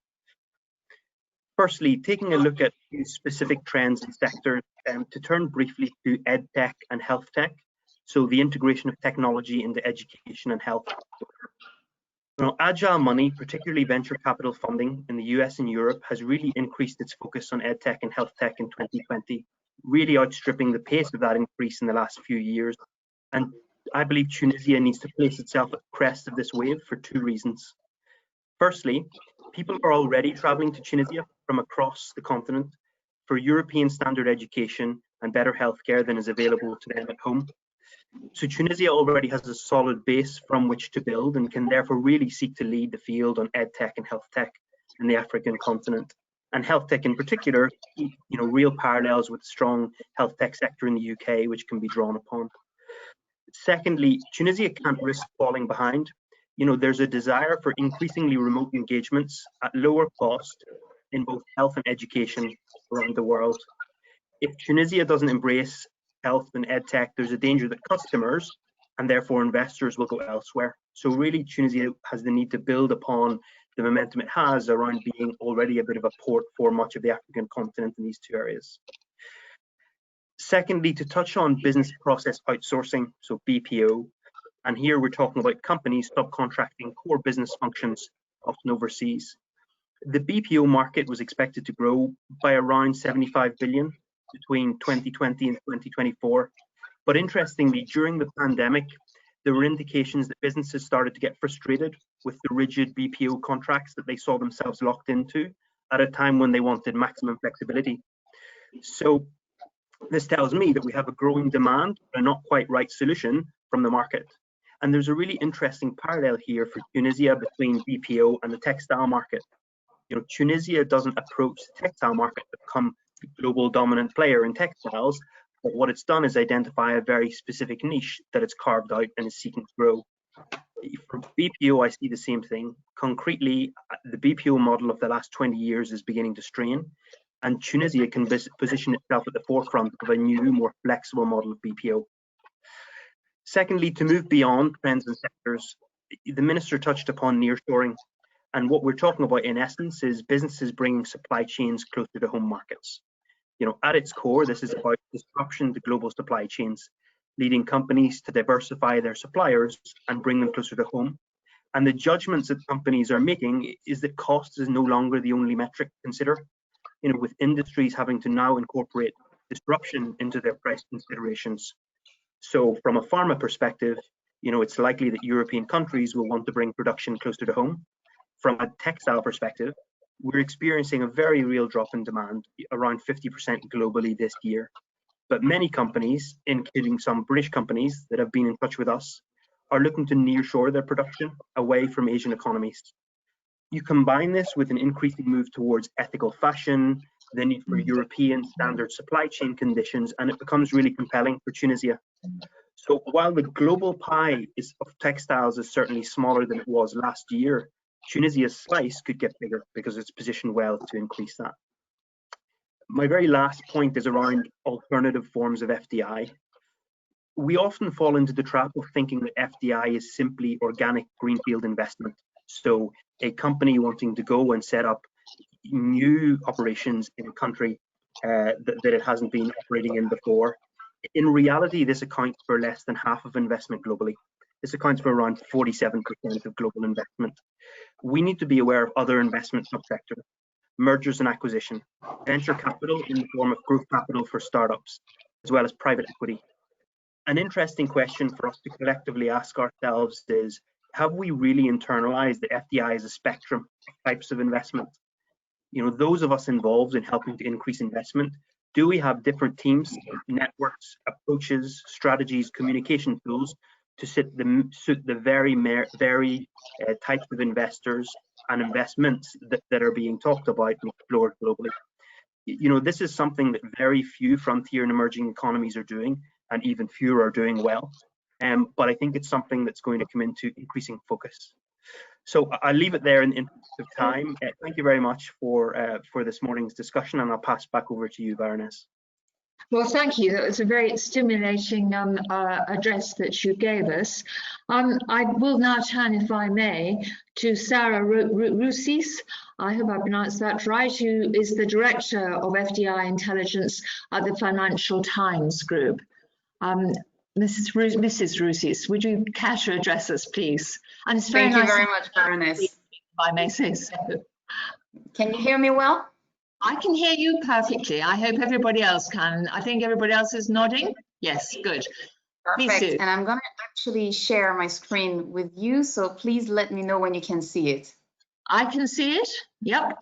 Firstly, taking a look at specific trends and sectors, to turn briefly to EdTech and health tech. So the integration of technology into education and health. Now, agile money, particularly venture capital funding in the US and Europe, has really increased its focus on edtech and health tech in 2020, really outstripping the pace of that increase in the last few years. And I believe Tunisia needs to place itself at the crest of this wave for two reasons. Firstly, people are already traveling to Tunisia from across the continent for European standard education and better healthcare than is available to them at home. So Tunisia already has a solid base from which to build and can therefore really seek to lead the field on edtech and health tech in the African continent. And health tech in particular, real parallels with the strong health tech sector in the UK, which can be drawn upon. Secondly, Tunisia can't risk falling behind. There's a desire for increasingly remote engagements at lower cost in both health and education around the world. If Tunisia doesn't embrace health and edtech, there's a danger that customers and therefore investors will go elsewhere. So really, Tunisia has the need to build upon the momentum it has around being already a bit of a port for much of the African continent in these two areas. Secondly, to touch on business process outsourcing, so BPO, and here we're talking about companies subcontracting core business functions often overseas. The BPO market was expected to grow by around 75 billion between 2020 and 2024. But interestingly, during the pandemic, there were indications that businesses started to get frustrated with the rigid BPO contracts that they saw themselves locked into at a time when they wanted maximum flexibility. So this tells me that we have a growing demand, but a not quite right solution from the market. And there's a really interesting parallel here for Tunisia between BPO and the textile market. Tunisia doesn't approach the textile market to become the global dominant player in textiles, but what it's done is identify a very specific niche that it's carved out and is seeking to grow. For BPO, I see the same thing. Concretely, the BPO model of the last 20 years is beginning to strain, and Tunisia can position itself at the forefront of a new, more flexible model of BPO. Secondly, to move beyond trends and sectors, the Minister touched upon nearshoring, and what we're talking about in essence is businesses bringing supply chains closer to home markets. At its core, this is about disruption to global supply chains, leading companies to diversify their suppliers and bring them closer to home. And the judgments that companies are making is that cost is no longer the only metric to consider, with industries having to now incorporate disruption into their price considerations. So from a pharma perspective, it's likely that European countries will want to bring production closer to home. From a textile perspective, we're experiencing a very real drop in demand, around 50% globally this year. But many companies, including some British companies that have been in touch with us, are looking to nearshore their production away from Asian economies. You combine this with an increasing move towards ethical fashion, the need for European standard supply chain conditions, and it becomes really compelling for Tunisia. So while the global pie of textiles is certainly smaller than it was last year, Tunisia's slice could get bigger because it's positioned well to increase that. My very last point is around alternative forms of FDI. We often fall into the trap of thinking that FDI is simply organic greenfield investment. So a company wanting to go and set up new operations in a country that it hasn't been operating in before. In reality, this accounts for less than half of investment globally. This accounts for around 47% of global investment. We need to be aware of other investment subsectors, mergers and acquisition, venture capital in the form of growth capital for startups, as well as private equity. An interesting question for us to collectively ask ourselves is, have we really internalized the FDI as a spectrum of types of investment? Those of us involved in helping to increase investment, do we have different teams, networks, approaches, strategies, communication tools to suit the very varied types of investors and investments that are being talked about and explored globally? This is something that very few frontier and emerging economies are doing, and even fewer are doing well. But I think it's something that's going to come into increasing focus. So I'll leave it there in the interest of time. Thank you very much for this morning's discussion, and I'll pass back over to you, Baroness. Well, thank you. That was a very stimulating address that you gave us. I will now turn, if I may, to Sarah Roussis. I hope I pronounced that right, who is the Director of FDI Intelligence at the Financial Times Group. Mrs. Roussis, would you care to address us, please? And it's very Thank nice. you very much, Baroness. If I may say so. Can you hear me well? I can hear you perfectly. I hope everybody else can. I think everybody else is nodding. Yes, good. Perfect. And I'm going to actually share my screen with you, so please let me know when you can see it. I can see it. Yep.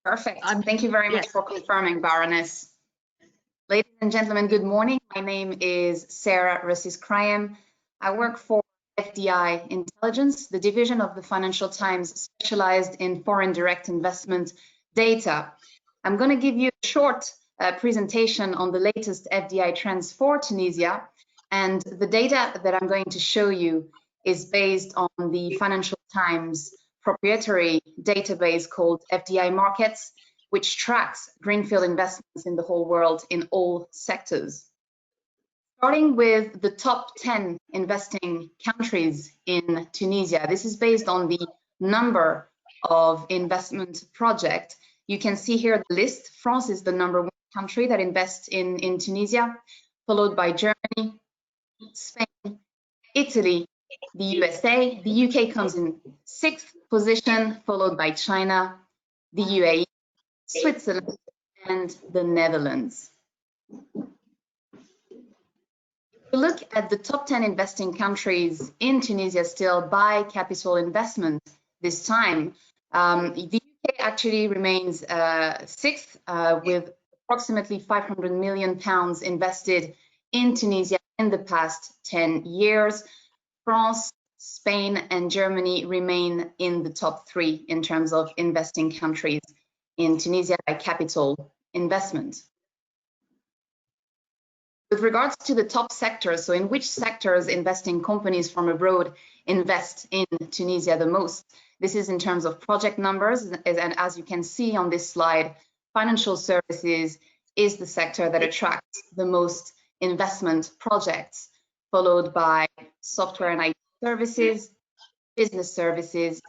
Perfect. Thank you very much for confirming, Baroness. Ladies and gentlemen, good morning. My name is Sarah Roussis-Crayem. I work for FDI Intelligence, the division of the Financial Times specialized in foreign direct investment data. I'm going to give you a short presentation on the latest FDI trends for Tunisia. And the data that I'm going to show you is based on the Financial Times proprietary database called FDI Markets, which tracks greenfield investments in the whole world in all sectors. Starting with the top 10 investing countries in Tunisia, this is based on the number of investment projects. You can see here the list. France is the #1 country that invests in Tunisia, followed by Germany, Spain, Italy, the USA. The UK comes in 6th position, followed by China, the UAE, Switzerland, and the Netherlands. If we look at the top 10 investing countries in Tunisia still by capital investment this time, the UK actually remains 6th with approximately £500 million invested in Tunisia in the past 10 years. France, Spain, and Germany remain in the top 3 in terms of investing countries in Tunisia by capital investment. With regards to the top sectors, so in which sectors investing companies from abroad invest in Tunisia the most, this is in terms of project numbers, and as you can see on this slide, financial services is the sector that attracts the most investment projects, followed by software and IT services, business services,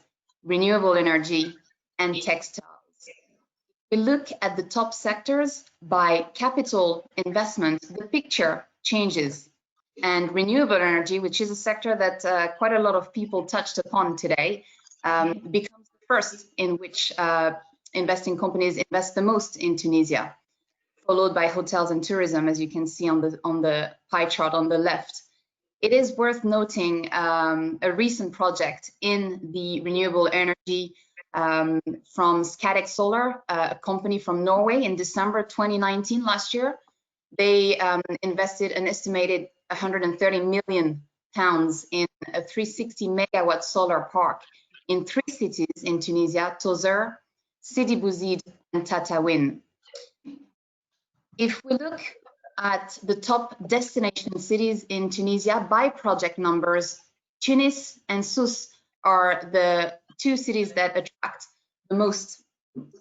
renewable energy, and textiles. We look at the top sectors by capital investment, the picture changes. And renewable energy, which is a sector that quite a lot of people touched upon today, becomes the first in which investing companies invest the most in Tunisia, followed by hotels and tourism, as you can see on the pie chart on the left. It is worth noting a recent project in the renewable energy from Scatec Solar, a company from Norway, in December 2019, last year. They invested an estimated £130 million in a 360 megawatt solar park in 3 cities in Tunisia: Tozeur, Sidi Bouzid, and Tataouine. If we look at the top destination cities in Tunisia by project numbers, Tunis and Sousse are the 2 cities that attract the most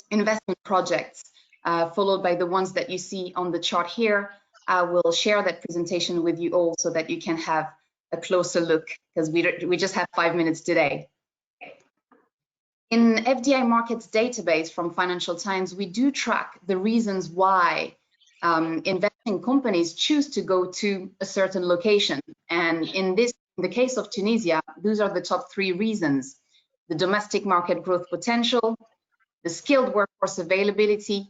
investment projects, followed by the ones that you see on the chart here. I will share that presentation with you all so that you can have a closer look, because we just have 5 minutes today. In FDI Markets database from Financial Times, we do track the reasons why investing companies choose to go to a certain location. And in the case of Tunisia, those are the top 3 reasons: the domestic market growth potential, the skilled workforce availability,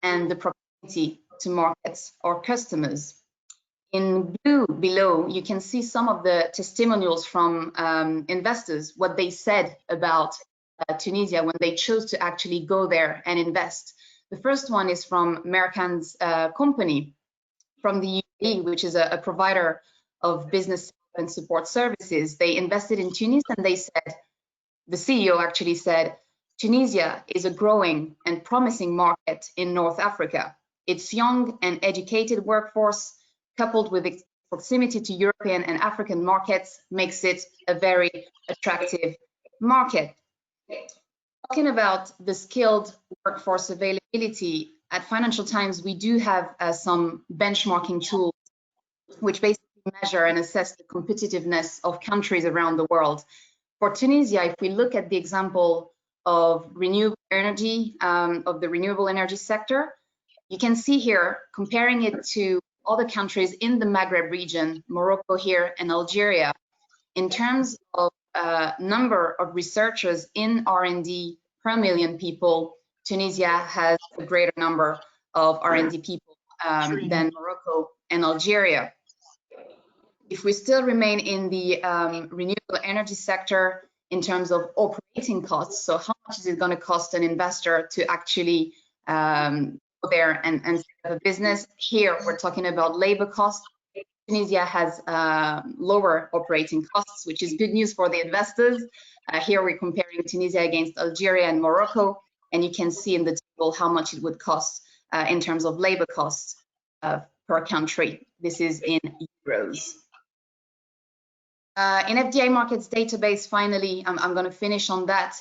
and the proximity to markets or customers. In blue below, you can see some of the testimonials from investors, what they said about Tunisia when they chose to actually go there and invest. The first one is from American's company from the UAE, which is a provider of business and support services. They invested in Tunis, and they said, the CEO actually said, Tunisia is a growing and promising market in North Africa. Its young and educated workforce, coupled with its proximity to European and African markets, makes it a very attractive market. Talking about the skilled workforce availability, at Financial Times, we do have some benchmarking tools which basically measure and assess the competitiveness of countries around the world. For Tunisia, if we look at the example of renewable energy, of the renewable energy sector, you can see here, comparing it to other countries in the Maghreb region, Morocco here and Algeria. In terms of number of researchers in R&D per million people, Tunisia has a greater number of R&D people than Morocco and Algeria. If we still remain in the renewable energy sector in terms of operating costs, so how much is it going to cost an investor to actually go there and set up a business? Here we're talking about labor costs. Tunisia has lower operating costs, which is good news for the investors. Here we're comparing Tunisia against Algeria and Morocco, and you can see in the table how much it would cost in terms of labor costs per country. This is in euros. In FDI Markets database, finally, I'm going to finish on that.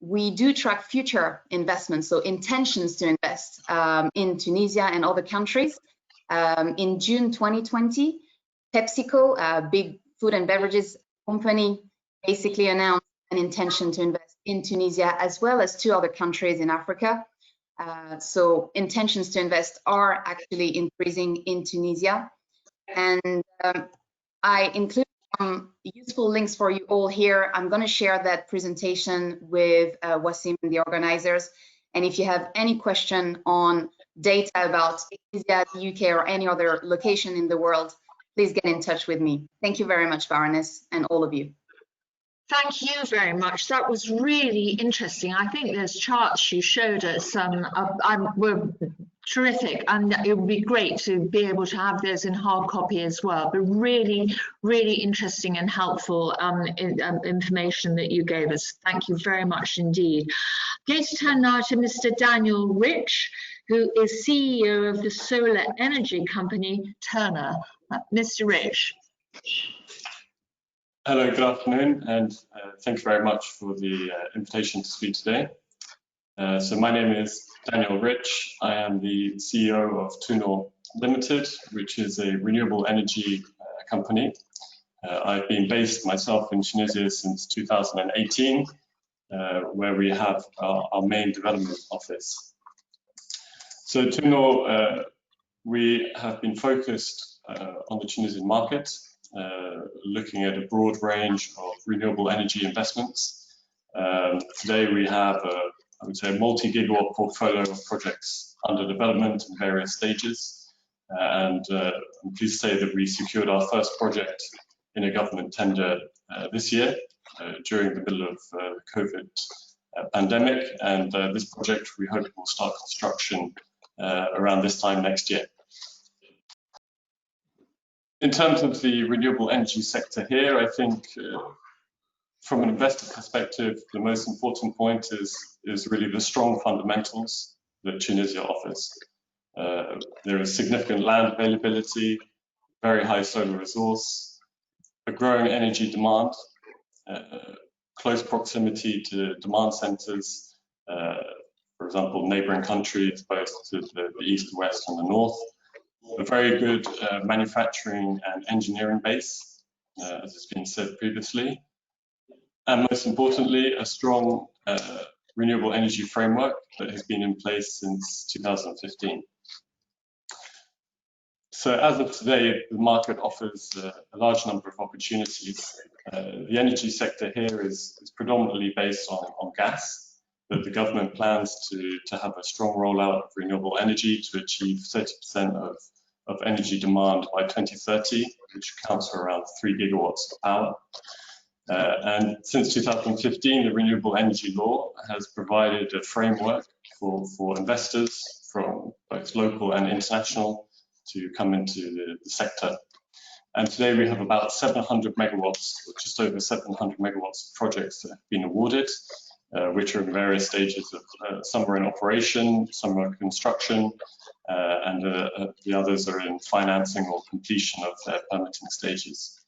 We do track future investments, so intentions to invest in Tunisia and other countries. In June 2020, PepsiCo, a big food and beverages company, basically announced an intention to invest in Tunisia as well as 2 other countries in Africa. So intentions to invest are actually increasing in Tunisia. And I include some useful links for you all here. I'm going to share that presentation with Wasim and the organizers. And if you have any question on data about Tunisia, the UK, or any other location in the world, please get in touch with me. Thank you very much, Baroness, and all of you. Thank you very much. That was really interesting. I think those charts you showed us were terrific, and it would be great to be able to have those in hard copy as well. But really, really interesting and helpful information that you gave us. Thank you very much indeed. I'm going to turn now to Mr. Daniel Rich, who is CEO of the solar energy company Turner. Mr. Rich. Hello, good afternoon, and thank you very much for the invitation to speak today. So my name is Daniel Rich. I am the CEO of Tunisia Limited, which is a renewable energy company. I've been based myself in Tunisia since 2018, where we have our main development office. So Tunisia, we have been focused on the Tunisian market, looking at a broad range of renewable energy investments. Today we have, I would say, a multi-gigawatt portfolio of projects under development in various stages. And I'm pleased to say that we secured our first project in a government tender this year during the middle of the COVID pandemic. And this project, we hope, will start construction around this time next year. In terms of the renewable energy sector here, I think from an investor perspective, the most important point is really the strong fundamentals that Tunisia offers. There is significant land availability, very high solar resource, a growing energy demand, close proximity to demand centers, for example, neighboring countries, both to the east, west, and the north. A very good manufacturing and engineering base, as has been said previously. And most importantly, a strong renewable energy framework that has been in place since 2015. So as of today, the market offers a large number of opportunities. The energy sector here is predominantly based on gas, but the government plans to have a strong rollout of renewable energy to achieve 30% of energy demand by 2030, which accounts for around 3 gigawatts of power. And since 2015, the Renewable Energy Law has provided a framework for investors from both local and international to come into the sector. And today we have about 700 megawatts, or just over 700 megawatts of projects that have been awarded, which are in various stages of, some are in operation, some are in construction, and the others are in financing or completion of their permitting stages.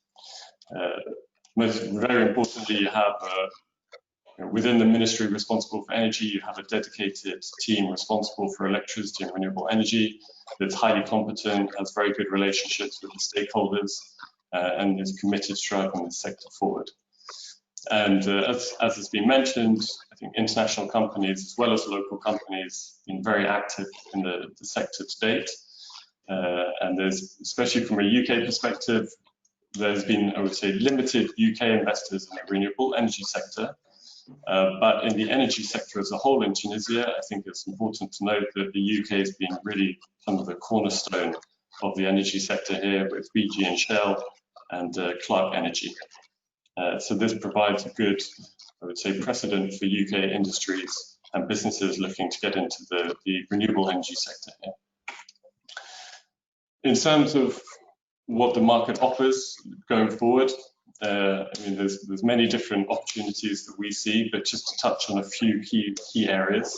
Very importantly, you have within the ministry responsible for energy, you have a dedicated team responsible for electricity and renewable energy that's highly competent, has very good relationships with the stakeholders, and is committed to driving the sector forward. And as has been mentioned, I think international companies as well as local companies have been very active in the sector to date. And there's, especially from a UK perspective, there's been, I would say, limited UK investors in the renewable energy sector. But in the energy sector as a whole in Tunisia, I think it's important to note that the UK has been really kind of the cornerstone of the energy sector here with BG and Shell and Clark Energy. So this provides a good, I would say, precedent for UK industries and businesses looking to get into the renewable energy sector here. In terms of what the market offers going forward, I mean, there's many different opportunities that we see, but just to touch on a few key areas.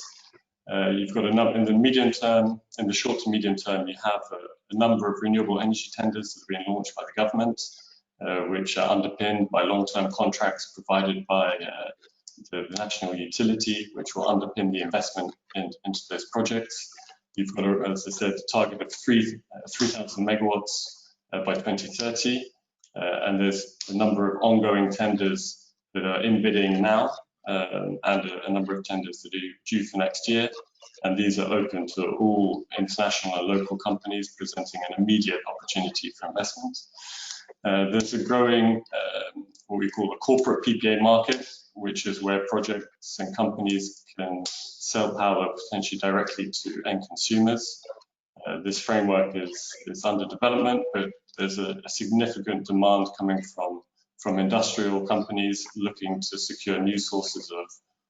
You've got in the medium term, in the short to medium term, you have a number of renewable energy tenders that have been launched by the government, which are underpinned by long-term contracts provided by the national utility, which will underpin the investment into those projects. You've got, as I said, a target of 3,000 megawatts by 2030. And there's a number of ongoing tenders that are in bidding now, and a number of tenders that are due for next year. And these are open to all international and local companies, presenting an immediate opportunity for investment. There's a growing, what we call a corporate PPA market, which is where projects and companies can sell power potentially directly to end consumers. This framework is under development, but there's a significant demand coming from industrial companies looking to secure new sources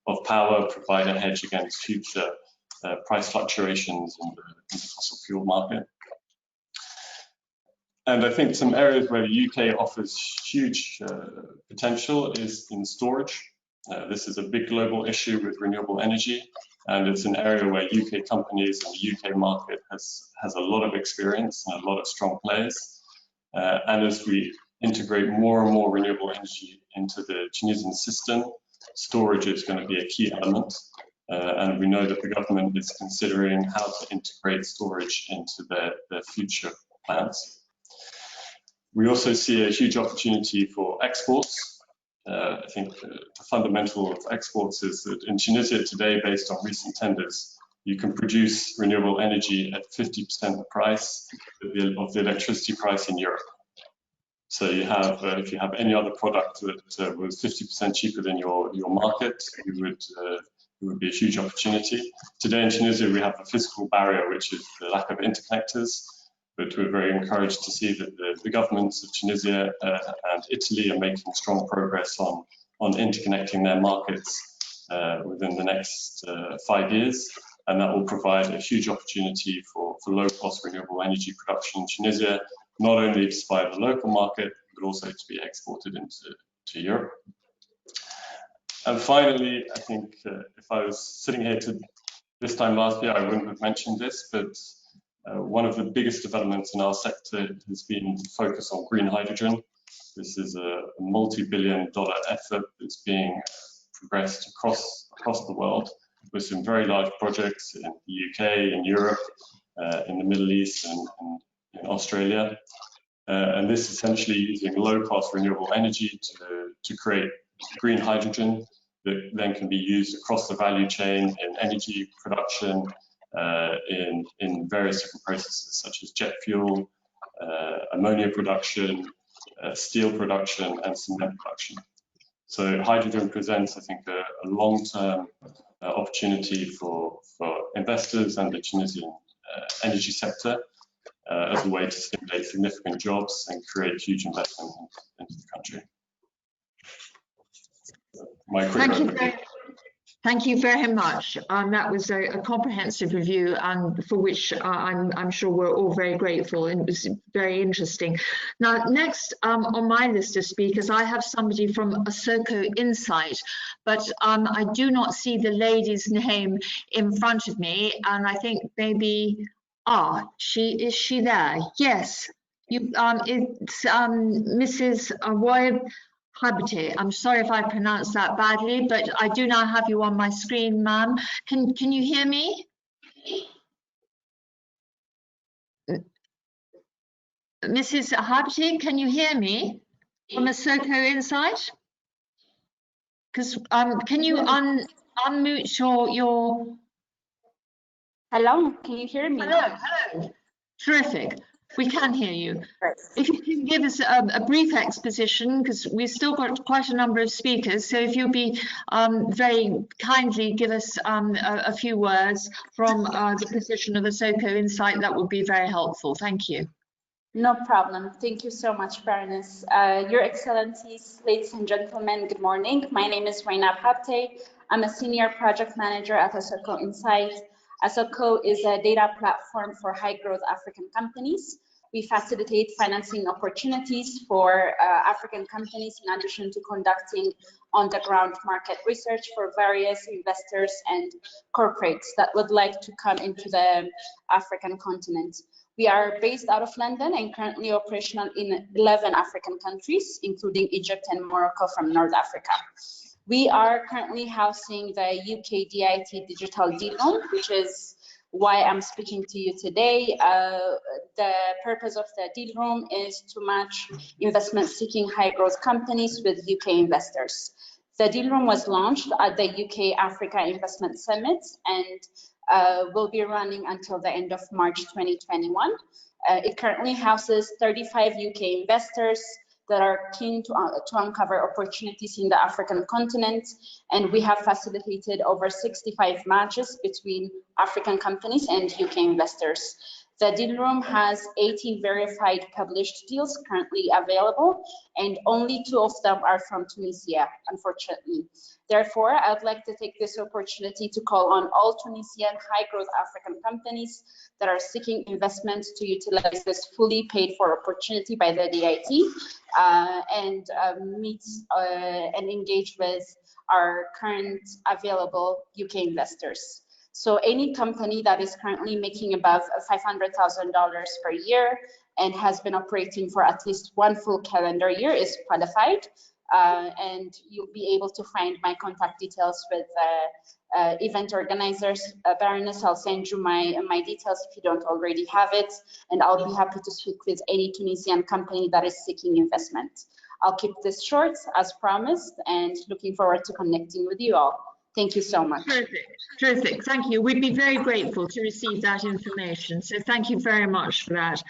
of power, provide a hedge against future price fluctuations in the fossil fuel market. And I think some areas where the UK offers huge potential is in storage. This is a big global issue with renewable energy, and it's an area where UK companies and the UK market has a lot of experience and a lot of strong players. And as we integrate more and more renewable energy into the Tunisian system, storage is going to be a key element. And we know that the government is considering how to integrate storage into their future plans. We also see a huge opportunity for exports. I think the fundamental of exports is that in Tunisia today, based on recent tenders, you can produce renewable energy at 50% the price of the electricity price in Europe. So you have, if you have any other product that was 50% cheaper than your market, it would be a huge opportunity. Today in Tunisia, we have a physical barrier, which is the lack of interconnectors. But we're very encouraged to see that the governments of Tunisia and Italy are making strong progress on interconnecting their markets within the next 5 years. And that will provide a huge opportunity for low-cost renewable energy production in Tunisia, not only to supply the local market, but also to be exported into Europe. And finally, I think if I was sitting here this time last year, I wouldn't have mentioned this, but one of the biggest developments in our sector has been to focus on green hydrogen. This is a multi-billion-dollar effort that's being progressed across the world with some very large projects in the UK, in Europe, in the Middle East, and in Australia. And this is essentially using low-cost renewable energy to create green hydrogen that then can be used across the value chain in energy production, in various different processes such as jet fuel, ammonia production, steel production, and cement production. So hydrogen presents, I think, a long-term opportunity for investors and the Tunisian energy sector as a way to stimulate significant jobs and create huge investment into the country. Thank you very much. That was a comprehensive review, and for which I'm sure we're all very grateful, and it was very interesting. Now, next on my list of speakers, I have somebody from Asoko Insight, but I do not see the lady's name in front of me, and I think maybe, is she there? Yes, it's Mrs. Awoy Habite. I'm sorry if I pronounced that badly, but I do now have you on my screen, ma'am. Can you hear me? Mrs. Habite, can you hear me from Asoko Insight? Because can you unmute your? Hello, can you hear me? Hello. Terrific. We can hear you. If you can give us a brief exposition, because we've still got quite a number of speakers, so if you'll be very kindly give us a few words from the position of ASOCO Insight, that would be very helpful. Thank you. No problem. Thank you so much, Baroness. Your Excellencies, ladies and gentlemen, good morning. My name is Raina Abte. I'm a Senior Project Manager at ASOCO Insight. ASOCO is a data platform for high-growth African companies. We facilitate financing opportunities for African companies in addition to conducting on-the-ground market research for various investors and corporates that would like to come into the African continent. We are based out of London and currently operational in 11 African countries, including Egypt and Morocco from North Africa. We are currently housing the UK DIT Digital Deal Room, which is why I'm speaking to you today. The purpose of the deal room is to match investment-seeking high-growth companies with UK investors. The deal room was launched at the UK Africa Investment Summit and will be running until the end of March 2021. It currently houses 35 UK investors that are keen to uncover opportunities in the African continent, and we have facilitated over 65 matches between African companies and UK investors. The deal room has 80 verified published deals currently available, and only 2 of them are from Tunisia, unfortunately. Therefore, I'd like to take this opportunity to call on all Tunisian high-growth African companies that are seeking investment to utilize this fully paid-for opportunity by the DIT and meet and engage with our current available UK investors. So any company that is currently making above $500,000 per year and has been operating for at least 1 full calendar year is qualified. And you'll be able to find my contact details with event organizers. Baroness, I'll send you my details if you don't already have it, and I'll be happy to speak with any Tunisian company that is seeking investment. I'll keep this short as promised and looking forward to connecting with you all. Thank you so much. Terrific, terrific. Thank you. We'd be very grateful to receive that information. So thank you very much for that.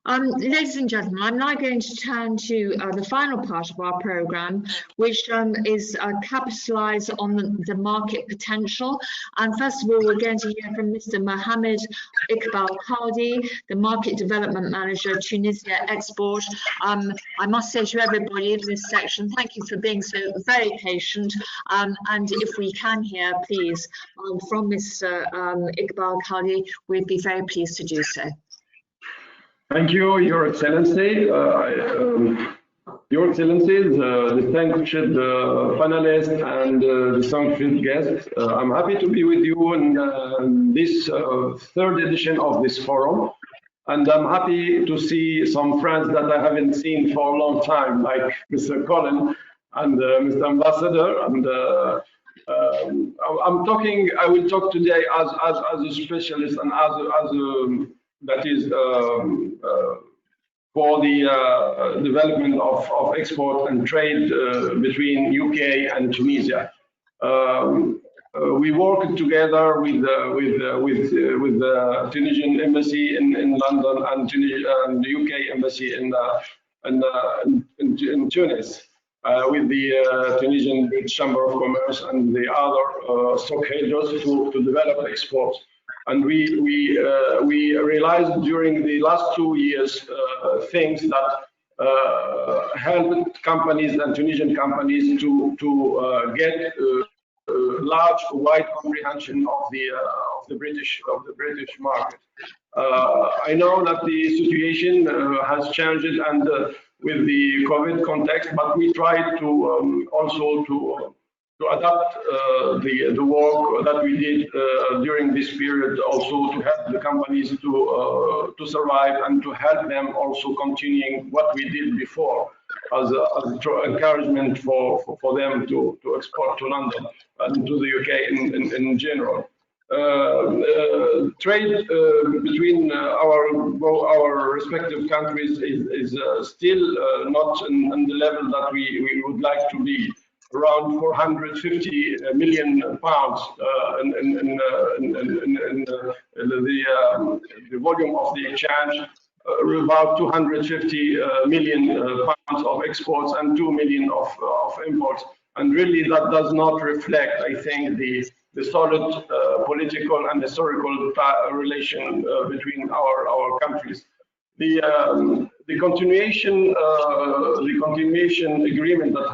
Ladies and gentlemen, I'm now going to turn to the final part of our programme, which is capitalise on the market potential. And first of all, we're going to hear from Mr. Mohamed Iqbal Khaldi, the Market Development Manager, Tunisia Export. I must say to everybody in this section, thank you for being so very patient. And if we can hear, please, from Mr. Iqbal Khaldi, we'd be very pleased to do so. Thank you, Your Excellency. Your Excellencies, distinguished panelists and distinguished guests, I'm happy to be with you in this 3rd edition of this forum. And I'm happy to see some friends that I haven't seen for a long time, like Mr. Colin and Mr. Ambassador. And I will talk today as a specialist and as a that is for the development of export and trade between UK and Tunisia. We work together with the Tunisian embassy in London and the UK embassy in Tunis, with the Tunisian Chamber of Commerce and the other stockholders to develop exports. And we realized during the last 2 years things that helped companies and Tunisian companies to get large, wide comprehension of the British market. I know that the situation has changed and with the COVID context, but we tried to also to adapt the work that we did during this period, also to help the companies to survive and to help them also continuing what we did before as encouragement for them to export to London and to the UK in general. Trade between our respective countries is still not in the level that we would like to be. around 450 million pounds in the volume of the exchange, about 250 million pounds of exports and 2 million of imports. And really that does not reflect, I think, the solid political and historical relation between our countries. The continuation agreement that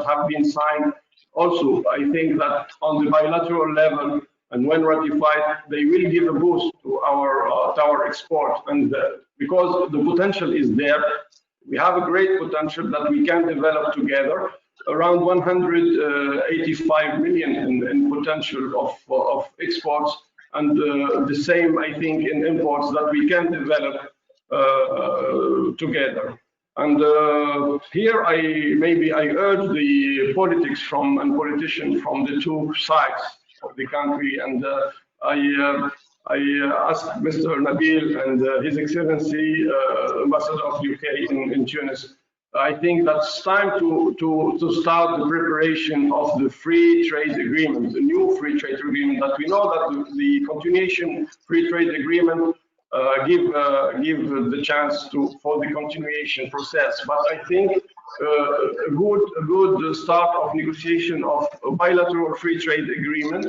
have been signed also, I think that on the bilateral level and when ratified, they will give a boost to our export. And because the potential is there, we have a great potential that we can develop together. Around 185 million in potential of exports, and the same, I think, in imports that we can develop together. And here I urge the politics and politicians from the two sides of the country, and I ask Mr. Nabil and His Excellency Ambassador of UK in Tunis. I think that's time to start the preparation of the free trade agreement, the new free trade agreement. That we know that the continuation free trade agreement give the chance for the continuation process. But I think a good start of negotiation of a bilateral free trade agreement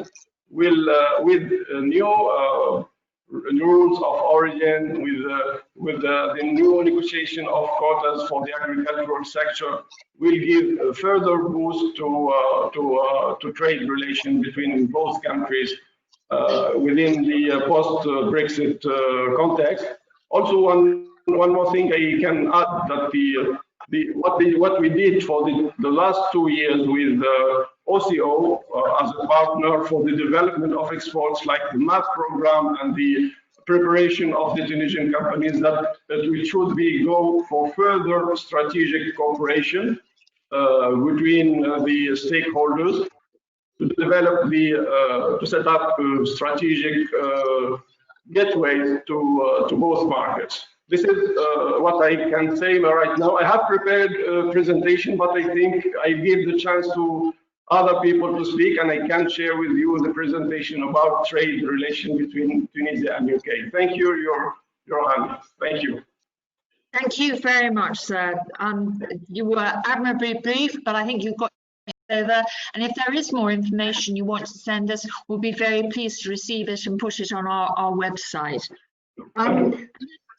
will with new rules of origin, with the new negotiation of quotas for the agricultural sector, will give a further boost to trade relations between both countries within the post-Brexit context. Also, one more thing I can add, that what we did for the last 2 years with OCO as a partner for the development of exports, like the MAP program and the preparation of the Tunisian companies, that we should go for further strategic cooperation between the stakeholders to develop to set up strategic gateways to both markets. This is what I can say right now. I have prepared a presentation, but I think I give the chance to other people to speak, and I can share with you the presentation about trade relation between Tunisia and UK. Thank you, Your Highness. Thank you. Thank you very much, sir. You were admirably brief, but I think you've got over. And if there is more information you want to send us, we'll be very pleased to receive it and put it on our website.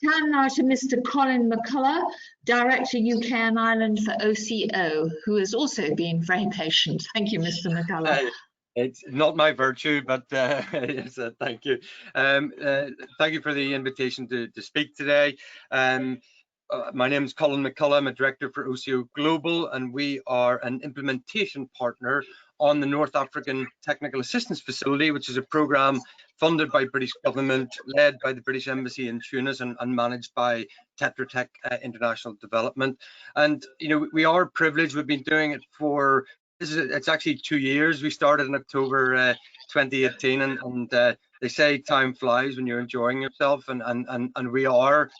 Now to Mr. Colin McCullough, Director UK and Ireland for OCO, who has also been very patient. Thank you, Mr. McCullough. It's not my virtue, but yes, thank you. Thank you for the invitation to speak today. My name is Colin McCullough. I'm a director for OCO Global, and we are an implementation partner on the North African Technical Assistance Facility, which is a program funded by British government, led by the British Embassy in Tunis, and managed by Tetra Tech International Development. And you know, we are privileged. We've been doing it for it's actually 2 years. We started in October 2018, and they say time flies when you're enjoying yourself, and we are.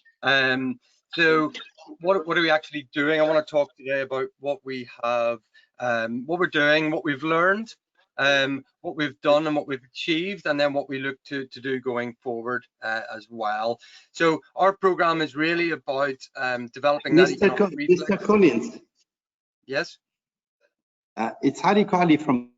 So what are we actually doing? I want to talk today about what we have, what we're doing, what we've learned, what we've done and what we've achieved, and then what we look to do going forward as well. So our program is really about developing that economic reflex. Mr. Collins. Yes? It's Hari Kali from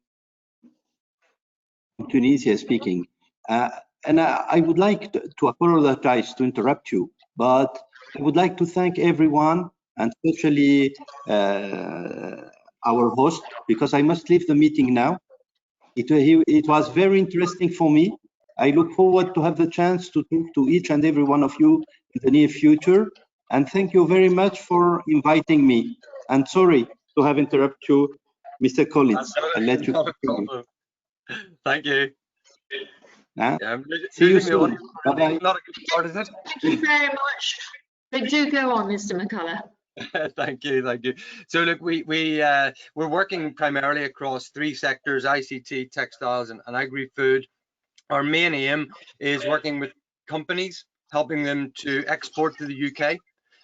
Tunisia speaking. And I would like to apologize to interrupt you, but I would like to thank everyone, and especially our host, because I must leave the meeting now. It was very interesting for me. I look forward to have the chance to talk to each and every one of you in the near future. And thank you very much for inviting me. And sorry to have interrupted you, Mr. Collins. I'll let you continue. Thank you. Yeah, see you soon. Bye-bye. Not a good start, is it? Thank you very much. But do go on, Mr. McCullough. Thank you. So look, we're working primarily across 3 sectors: ICT, textiles, and agri-food. Our main aim is working with companies, helping them to export to the UK,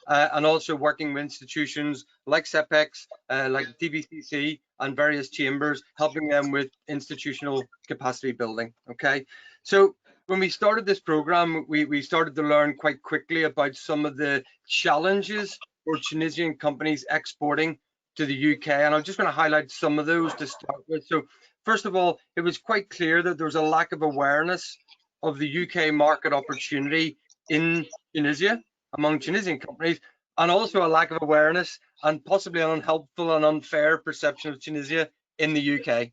and also working with institutions like CEPEX, like ABCC, and various chambers, helping them with institutional capacity building. Okay, so when we started this program, we started to learn quite quickly about some of the challenges for Tunisian companies exporting to the UK, and I'm just going to highlight some of those to start with. So first of all, it was quite clear that there was a lack of awareness of the UK market opportunity in Tunisia among Tunisian companies, and also a lack of awareness and possibly an unhelpful and unfair perception of Tunisia in the UK.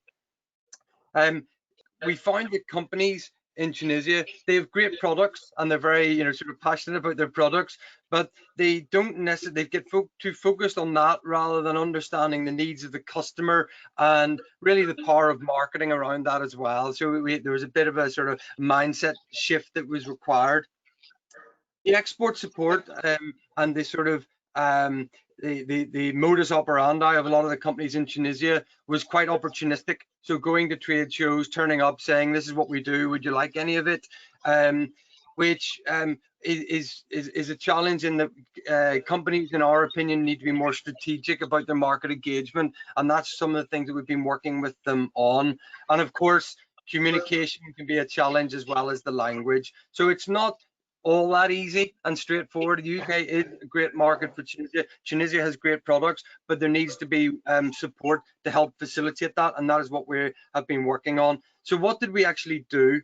We found that companies in Tunisia, they have great products and they're very, sort of passionate about their products, but they don't necessarily, they get too focused on that rather than understanding the needs of the customer and really the power of marketing around that as well. So there was a bit of a sort of mindset shift that was required. The export support and the sort of the modus operandi of a lot of the companies in Tunisia was quite opportunistic. So going to trade shows, turning up, saying, "This is what we do. Would you like any of it?" Which is a challenge in that companies, in our opinion, need to be more strategic about their market engagement, and that's some of the things that we've been working with them on. And of course, communication can be a challenge as well as the language. So it's not all that easy and straightforward. The UK is a great market for Tunisia. Tunisia has great products, but there needs to be support to help facilitate that, and that is what we have been working on. So what did we actually do?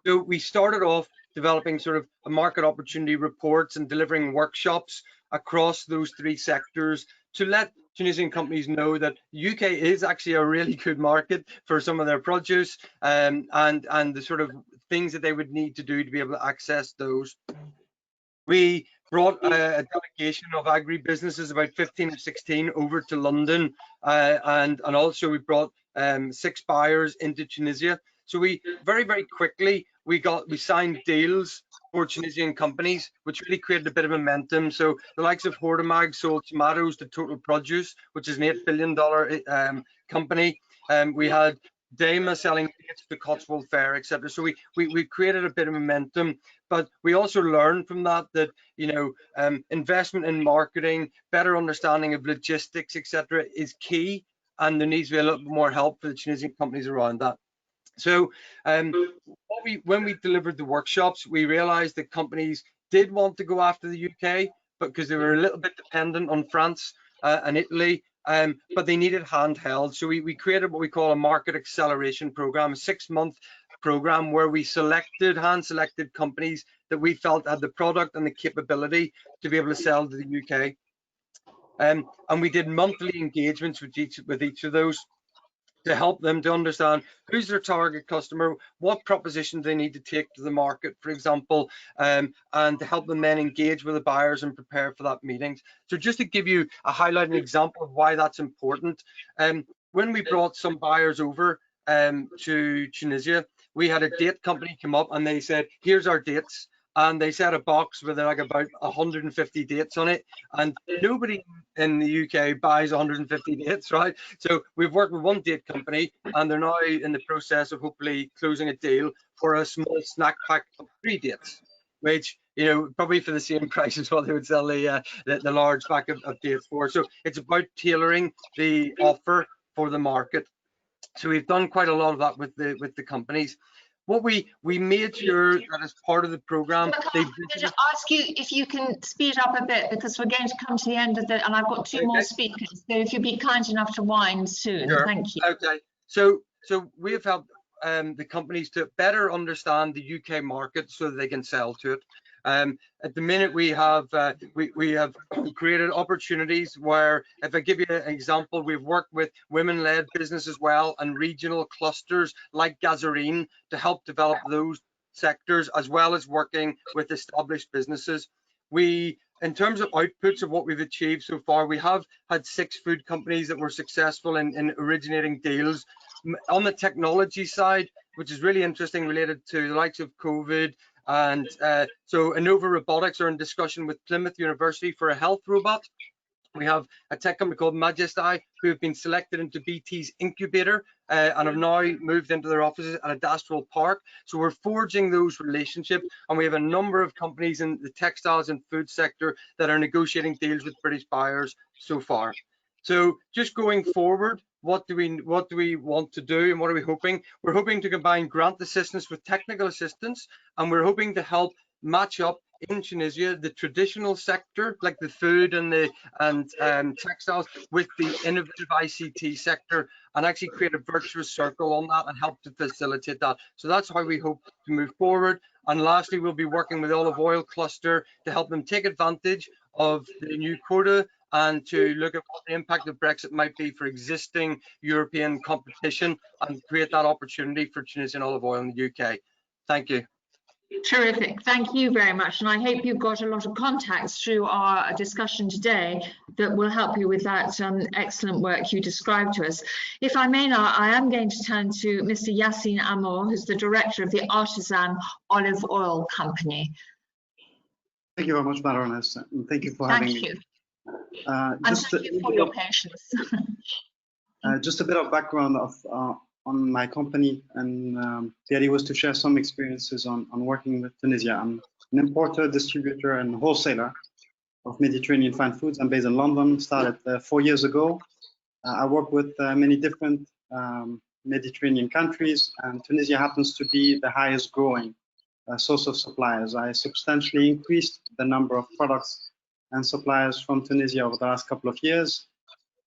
So we started off developing sort of a market opportunity reports and delivering workshops across those three sectors to let Tunisian companies know that UK is actually a really good market for some of their produce, and the sort of things that they would need to do to be able to access those. We brought a delegation of agri-businesses, about 15 or 16, over to London, and also we brought 6 buyers into Tunisia. So we very quickly we signed deals for Tunisian companies, which really created a bit of momentum. So the likes of Hortomag sold tomatoes to Total Produce, which is an $8 billion company. We had Dama selling tickets to the Cotswold Fair, etc. So we created a bit of momentum, but we also learned from that investment in marketing, better understanding of logistics, etc. is key, and there needs to be a little bit more help for the Tunisian companies around that. So when we delivered the workshops, we realized that companies did want to go after the UK, but because they were a little bit dependent on France and Italy, but they needed handheld. So we created what we call a market acceleration program, a 6-month program where we hand-selected companies that we felt had the product and the capability to be able to sell to the UK. And we did monthly engagements with each of those to help them to understand who's their target customer, what propositions they need to take to the market, for example, and to help them then engage with the buyers and prepare for that meetings. So just to give you a highlighting example of why that's important, when we brought some buyers over to Tunisia, we had a date company come up and they said, "Here's our dates." And they set a box with like about 150 dates on it, and nobody in the UK buys 150 dates, right? So we've worked with one date company, and they're now in the process of hopefully closing a deal for a small snack pack of 3 dates, which probably for the same price as what they would sell the large pack of dates for. So it's about tailoring the offer for the market. So we've done quite a lot of that with the companies. What we made sure that as part of the program, I'm going to ask you if you can speed up a bit, because we're going to come to the end of and I've got 2 more speakers. So if you'd be kind enough to wind soon, sure. Thank you. Okay. So we have helped the companies to better understand the UK market so that they can sell to it. At the minute, we have created opportunities where, if I give you an example, we've worked with women-led business as well and regional clusters like Gazarine to help develop those sectors, as well as working with established businesses. In terms of outputs of what we've achieved so far, we have had 6 food companies that were successful in originating deals. On the technology side, which is really interesting, related to the likes of COVID, and so Innova Robotics are in discussion with Plymouth University for a health robot. We have a tech company called Majestai who have been selected into BT's incubator and have now moved into their offices at Industrial Park. So we're forging those relationships, and we have a number of companies in the textiles and food sector that are negotiating deals with British buyers so far. So just going forward, what do we want to do, and what are we hoping? We're hoping to combine grant assistance with technical assistance, and we're hoping to help match up in Tunisia the traditional sector like the food and textiles with the innovative ICT sector, and actually create a virtuous circle on that and help to facilitate that. So that's how we hope to move forward. And lastly, we'll be working with olive oil cluster to help them take advantage of the new quota and to look at what the impact of Brexit might be for existing European competition and create that opportunity for Tunisian olive oil in the UK. Thank you. Terrific. Thank you very much. And I hope you've got a lot of contacts through our discussion today that will help you with that excellent work you described to us. If I may now, I am going to turn to Mr. Yassine Amour, who's the director of the Artisan Olive Oil Company. Thank you very much, Baroness, and thank you for having me. Thank you. And thank you for your patience. Just a bit of background on my company, and the idea was to share some experiences on working with Tunisia. I'm an importer, distributor, and wholesaler of Mediterranean fine foods. I'm based in London, started 4 years ago. I work with many different Mediterranean countries, and Tunisia happens to be the highest growing source of suppliers. I substantially increased the number of products and suppliers from Tunisia over the last couple of years.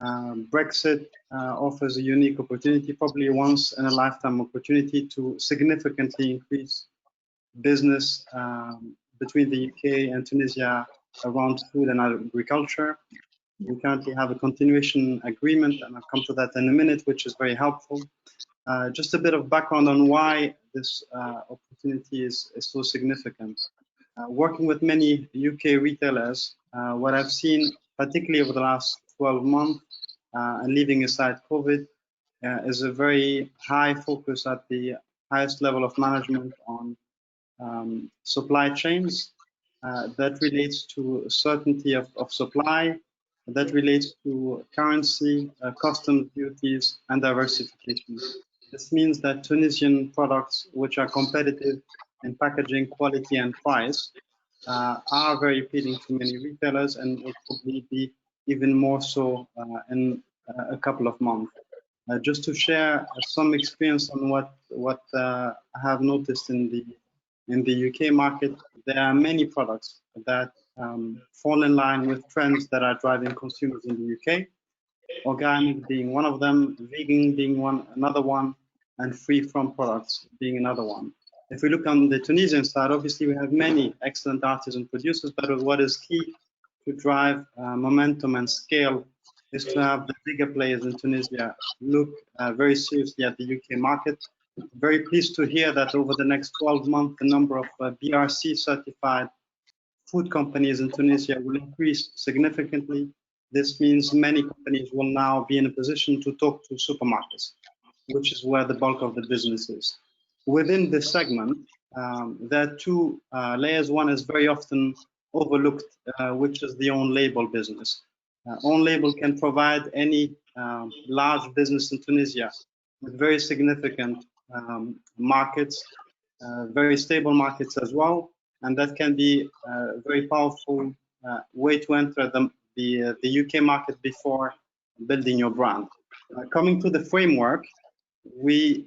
Brexit offers a unique opportunity, probably once in a lifetime opportunity, to significantly increase business between the UK and Tunisia around food and agriculture. We currently have a continuation agreement, and I'll come to that in a minute, which is very helpful. Just a bit of background on why this opportunity is so significant. Working with many UK retailers, what I've seen, particularly over the last 12 months, and leaving aside COVID, is a very high focus at the highest level of management on supply chains that relates to certainty of supply, that relates to currency, customs duties, and diversification. This means that Tunisian products, which are competitive in packaging, quality, and price, are very appealing to many retailers, and will probably be even more so in a couple of months. Just to share some experience on what I have noticed in the UK market, there are many products that fall in line with trends that are driving consumers in the UK. Organic being one of them, vegan being another one, and free from products being another one. If we look on the Tunisian side, obviously we have many excellent artisan producers, but what is key to drive momentum and scale is to have the bigger players in Tunisia look very seriously at the UK market. Very pleased to hear that over the next 12 months, the number of BRC certified food companies in Tunisia will increase significantly. This means many companies will now be in a position to talk to supermarkets, which is where the bulk of the business is. Within this segment, there are two layers. One is very often overlooked, which is the own label business. Own label can provide any large business in Tunisia with very significant markets, very stable markets as well, and that can be a very powerful way to enter the UK market before building your brand. Coming to the framework, we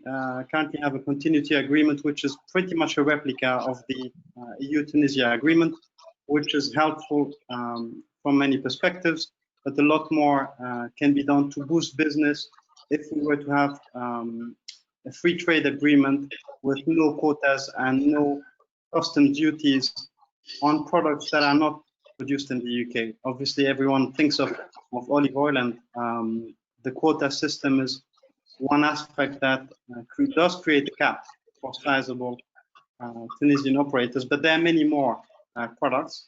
currently have a continuity agreement, which is pretty much a replica of the EU-Tunisia agreement, which is helpful from many perspectives, but a lot more can be done to boost business if we were to have a free trade agreement with no quotas and no customs duties on products that are not produced in the UK. Obviously, everyone thinks of olive oil, and the quota system is one aspect that does create a cap for sizable Tunisian operators, but there are many more products,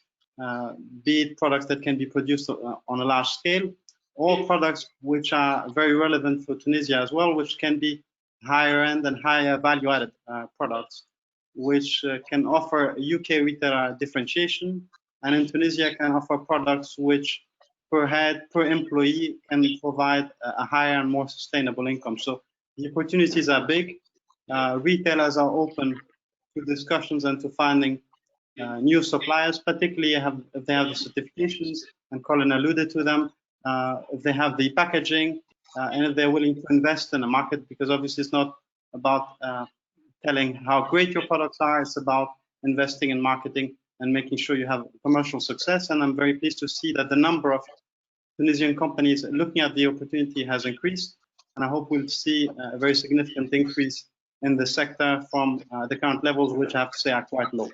be it products that can be produced on a large scale, or products which are very relevant for Tunisia as well, which can be higher end and higher value added products, which can offer a UK retailer differentiation, and in Tunisia can offer products which per head, per employee, can provide a higher and more sustainable income. So The opportunities are big. Retailers are open to discussions and to finding new suppliers, particularly if they have the certifications, and Colin alluded to them, if they have the packaging, and if they're willing to invest in the market, because obviously it's not about telling how great your products are, it's about investing in marketing and making sure you have commercial success. And I'm very pleased to see that the number of Tunisian companies looking at the opportunity has increased, and I hope we'll see a very significant increase in the sector from the current levels, which I have to say are quite low.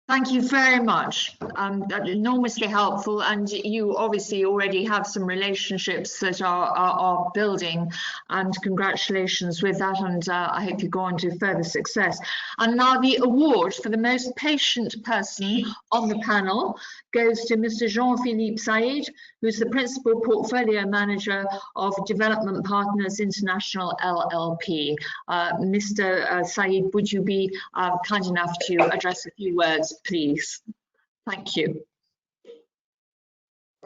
Thank you very much. That's enormously helpful, and you obviously already have some relationships that are building, and congratulations with that, and I hope you go on to further success. And now the award for the most patient person on the panel goes to Mr. Jean-Philippe Said, who's the Principal Portfolio Manager of Development Partners International LLP. Mr. Said, would you be kind enough to address a few words, please? Thank you.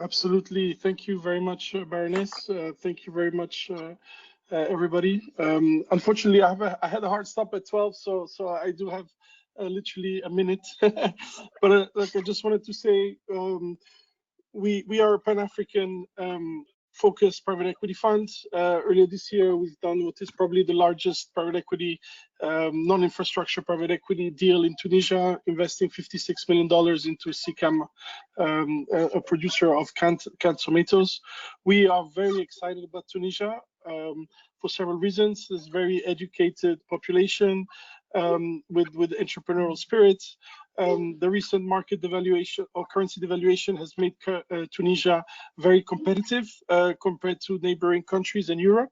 Absolutely. Thank you very much, Baroness. Thank you very much, everybody. Unfortunately, I had a hard stop at 12, so I do have literally a minute. But like I just wanted to say, we are a Pan-African focused private equity fund. Earlier this year, we've done what is probably the largest private equity, non-infrastructure private equity deal in Tunisia, investing $56 million into SICAM, a producer of canned tomatoes. We are very excited about Tunisia for several reasons. There's very educated population with entrepreneurial spirit. The recent market devaluation or currency devaluation has made Tunisia very competitive compared to neighboring countries in Europe.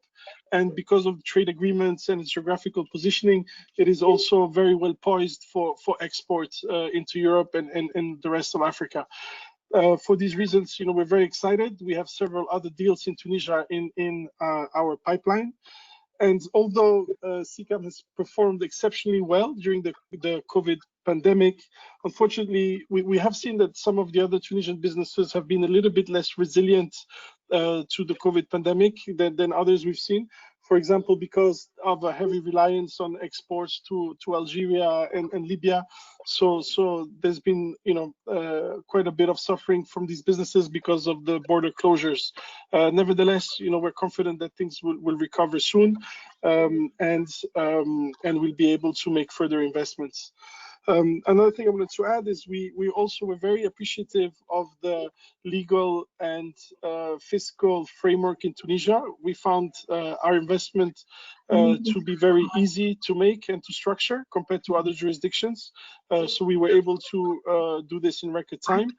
And because of trade agreements and its geographical positioning, it is also very well poised for export into Europe and the rest of Africa. For these reasons, we're very excited. We have several other deals in Tunisia in our pipeline. And although SICAM has performed exceptionally well during the COVID pandemic, unfortunately, we have seen that some of the other Tunisian businesses have been a little bit less resilient to the COVID pandemic than others we've seen. For example, because of a heavy reliance on exports to Algeria and Libya. So there's been, quite a bit of suffering from these businesses because of the border closures. Nevertheless, we're confident that things will recover soon, and we'll be able to make further investments. Another thing I wanted to add is we also were very appreciative of the legal and fiscal framework in Tunisia. We found our investment to be very easy to make and to structure compared to other jurisdictions. So we were able to do this in record time.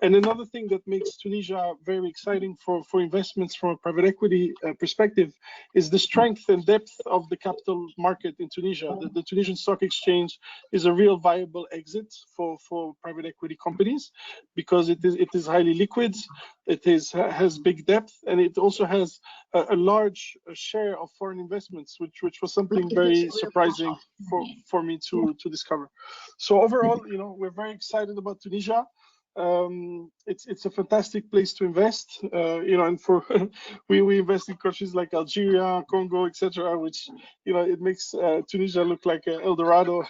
And another thing that makes Tunisia very exciting for investments from a private equity perspective is the strength and depth of the capital market in Tunisia. The Tunisian Stock Exchange is a real viable exit for private equity companies because it is highly liquid, has big depth, and it also has a large share of foreign investments, which was something very surprising for me to discover. So overall, we're very excited about Tunisia. It's a fantastic place to invest, and for we invest in countries like Algeria, Congo, etc., which it makes Tunisia look like El Dorado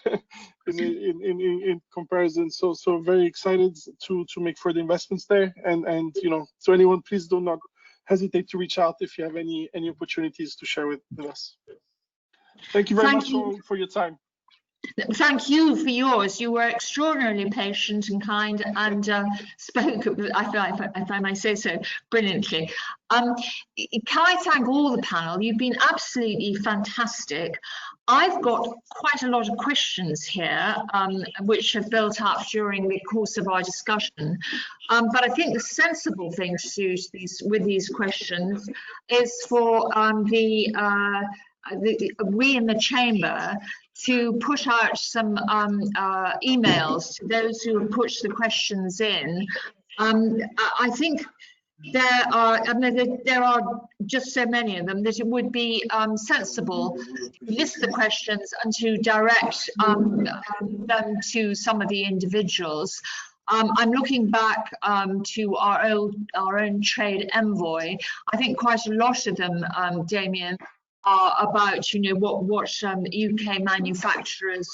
in comparison. So very excited to make further investments there, and so anyone, please do not hesitate to reach out if you have any opportunities to share with us. Thank you very much for your time. Thank you for yours. You were extraordinarily patient and kind, and spoke, if I may say so, brilliantly. Can I thank all the panel? You've been absolutely fantastic. I've got quite a lot of questions here, which have built up during the course of our discussion. But I think the sensible thing to do with these questions is for we in the chamber to put out some emails to those who have put the questions in. I think there are just so many of them that it would be sensible to list the questions and to direct them to some of the individuals. I'm looking back to our own trade envoy. I think quite a lot of them, Damien, are about, you know, what UK manufacturers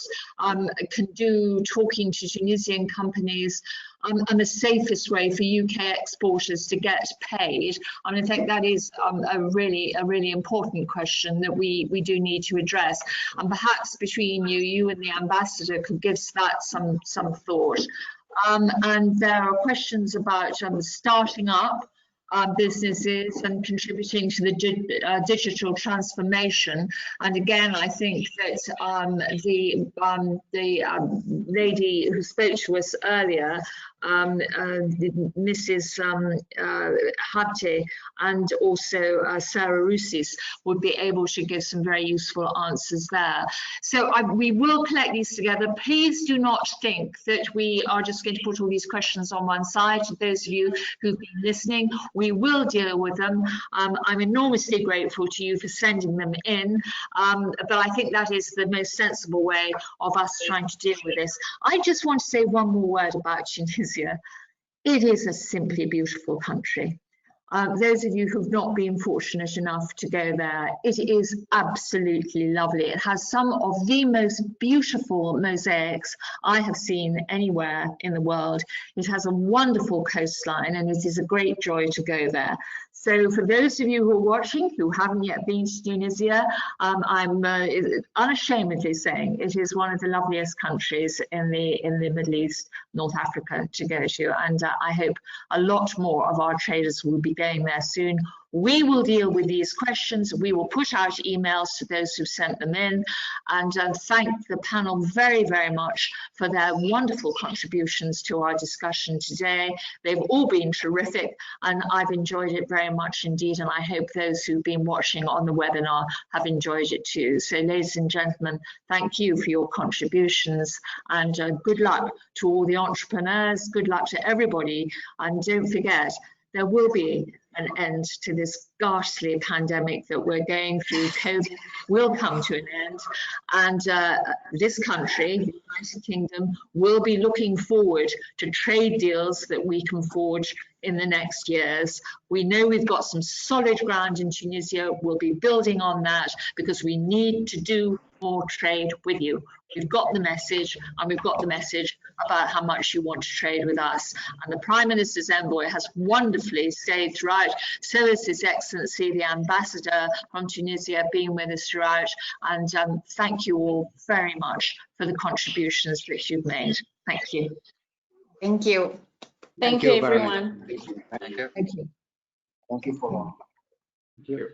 can do, talking to Tunisian companies, and the safest way for UK exporters to get paid. And I think that is a really important question that we do need to address. And perhaps between you and the ambassador could give that some thought. And there are questions about starting up businesses and contributing to the digital transformation. And again, I think that the lady who spoke to us earlier, Mrs. Habte, and also Sarah Roussis, would be able to give some very useful answers there. So we will collect these together. Please do not think that we are just going to put all these questions on one side. To those of you who've been listening, we will deal with them. I'm enormously grateful to you for sending them in, but I think that is the most sensible way of us trying to deal with this. I just want to say one more word about Tunisia. It is a simply beautiful country. Those of you who've not been fortunate enough to go there, it is absolutely lovely. It has some of the most beautiful mosaics I have seen anywhere in the world. It has a wonderful coastline, and it is a great joy to go there. So for those of you who are watching who haven't yet been to Tunisia, I'm unashamedly saying it is one of the loveliest countries in the Middle East, North Africa, to go to. And I hope a lot more of our traders will be going there soon. We will deal with these questions. We will put out emails to those who sent them in, and thank the panel very, very much for their wonderful contributions to our discussion today. They've all been terrific, and I've enjoyed it very much indeed, and I hope those who've been watching on the webinar have enjoyed it too. So ladies and gentlemen, thank you for your contributions, and good luck to all the entrepreneurs, good luck to everybody, and don't forget, there will be an end to this ghastly pandemic that we're going through. COVID will come to an end, and this country, the United Kingdom, will be looking forward to trade deals that we can forge in the next years. We know we've got some solid ground in Tunisia. We'll be building on that because we need to do more trade with you. We've got the message, and we've got the message about how much you want to trade with us. And the Prime Minister's envoy has wonderfully stayed throughout. So has His Excellency, the Ambassador from Tunisia, being with us throughout. And thank you all very much for the contributions that you've made. Thank you. Thank you. Thank you, everyone. Thank you. Thank you. Thank you for. Thank you.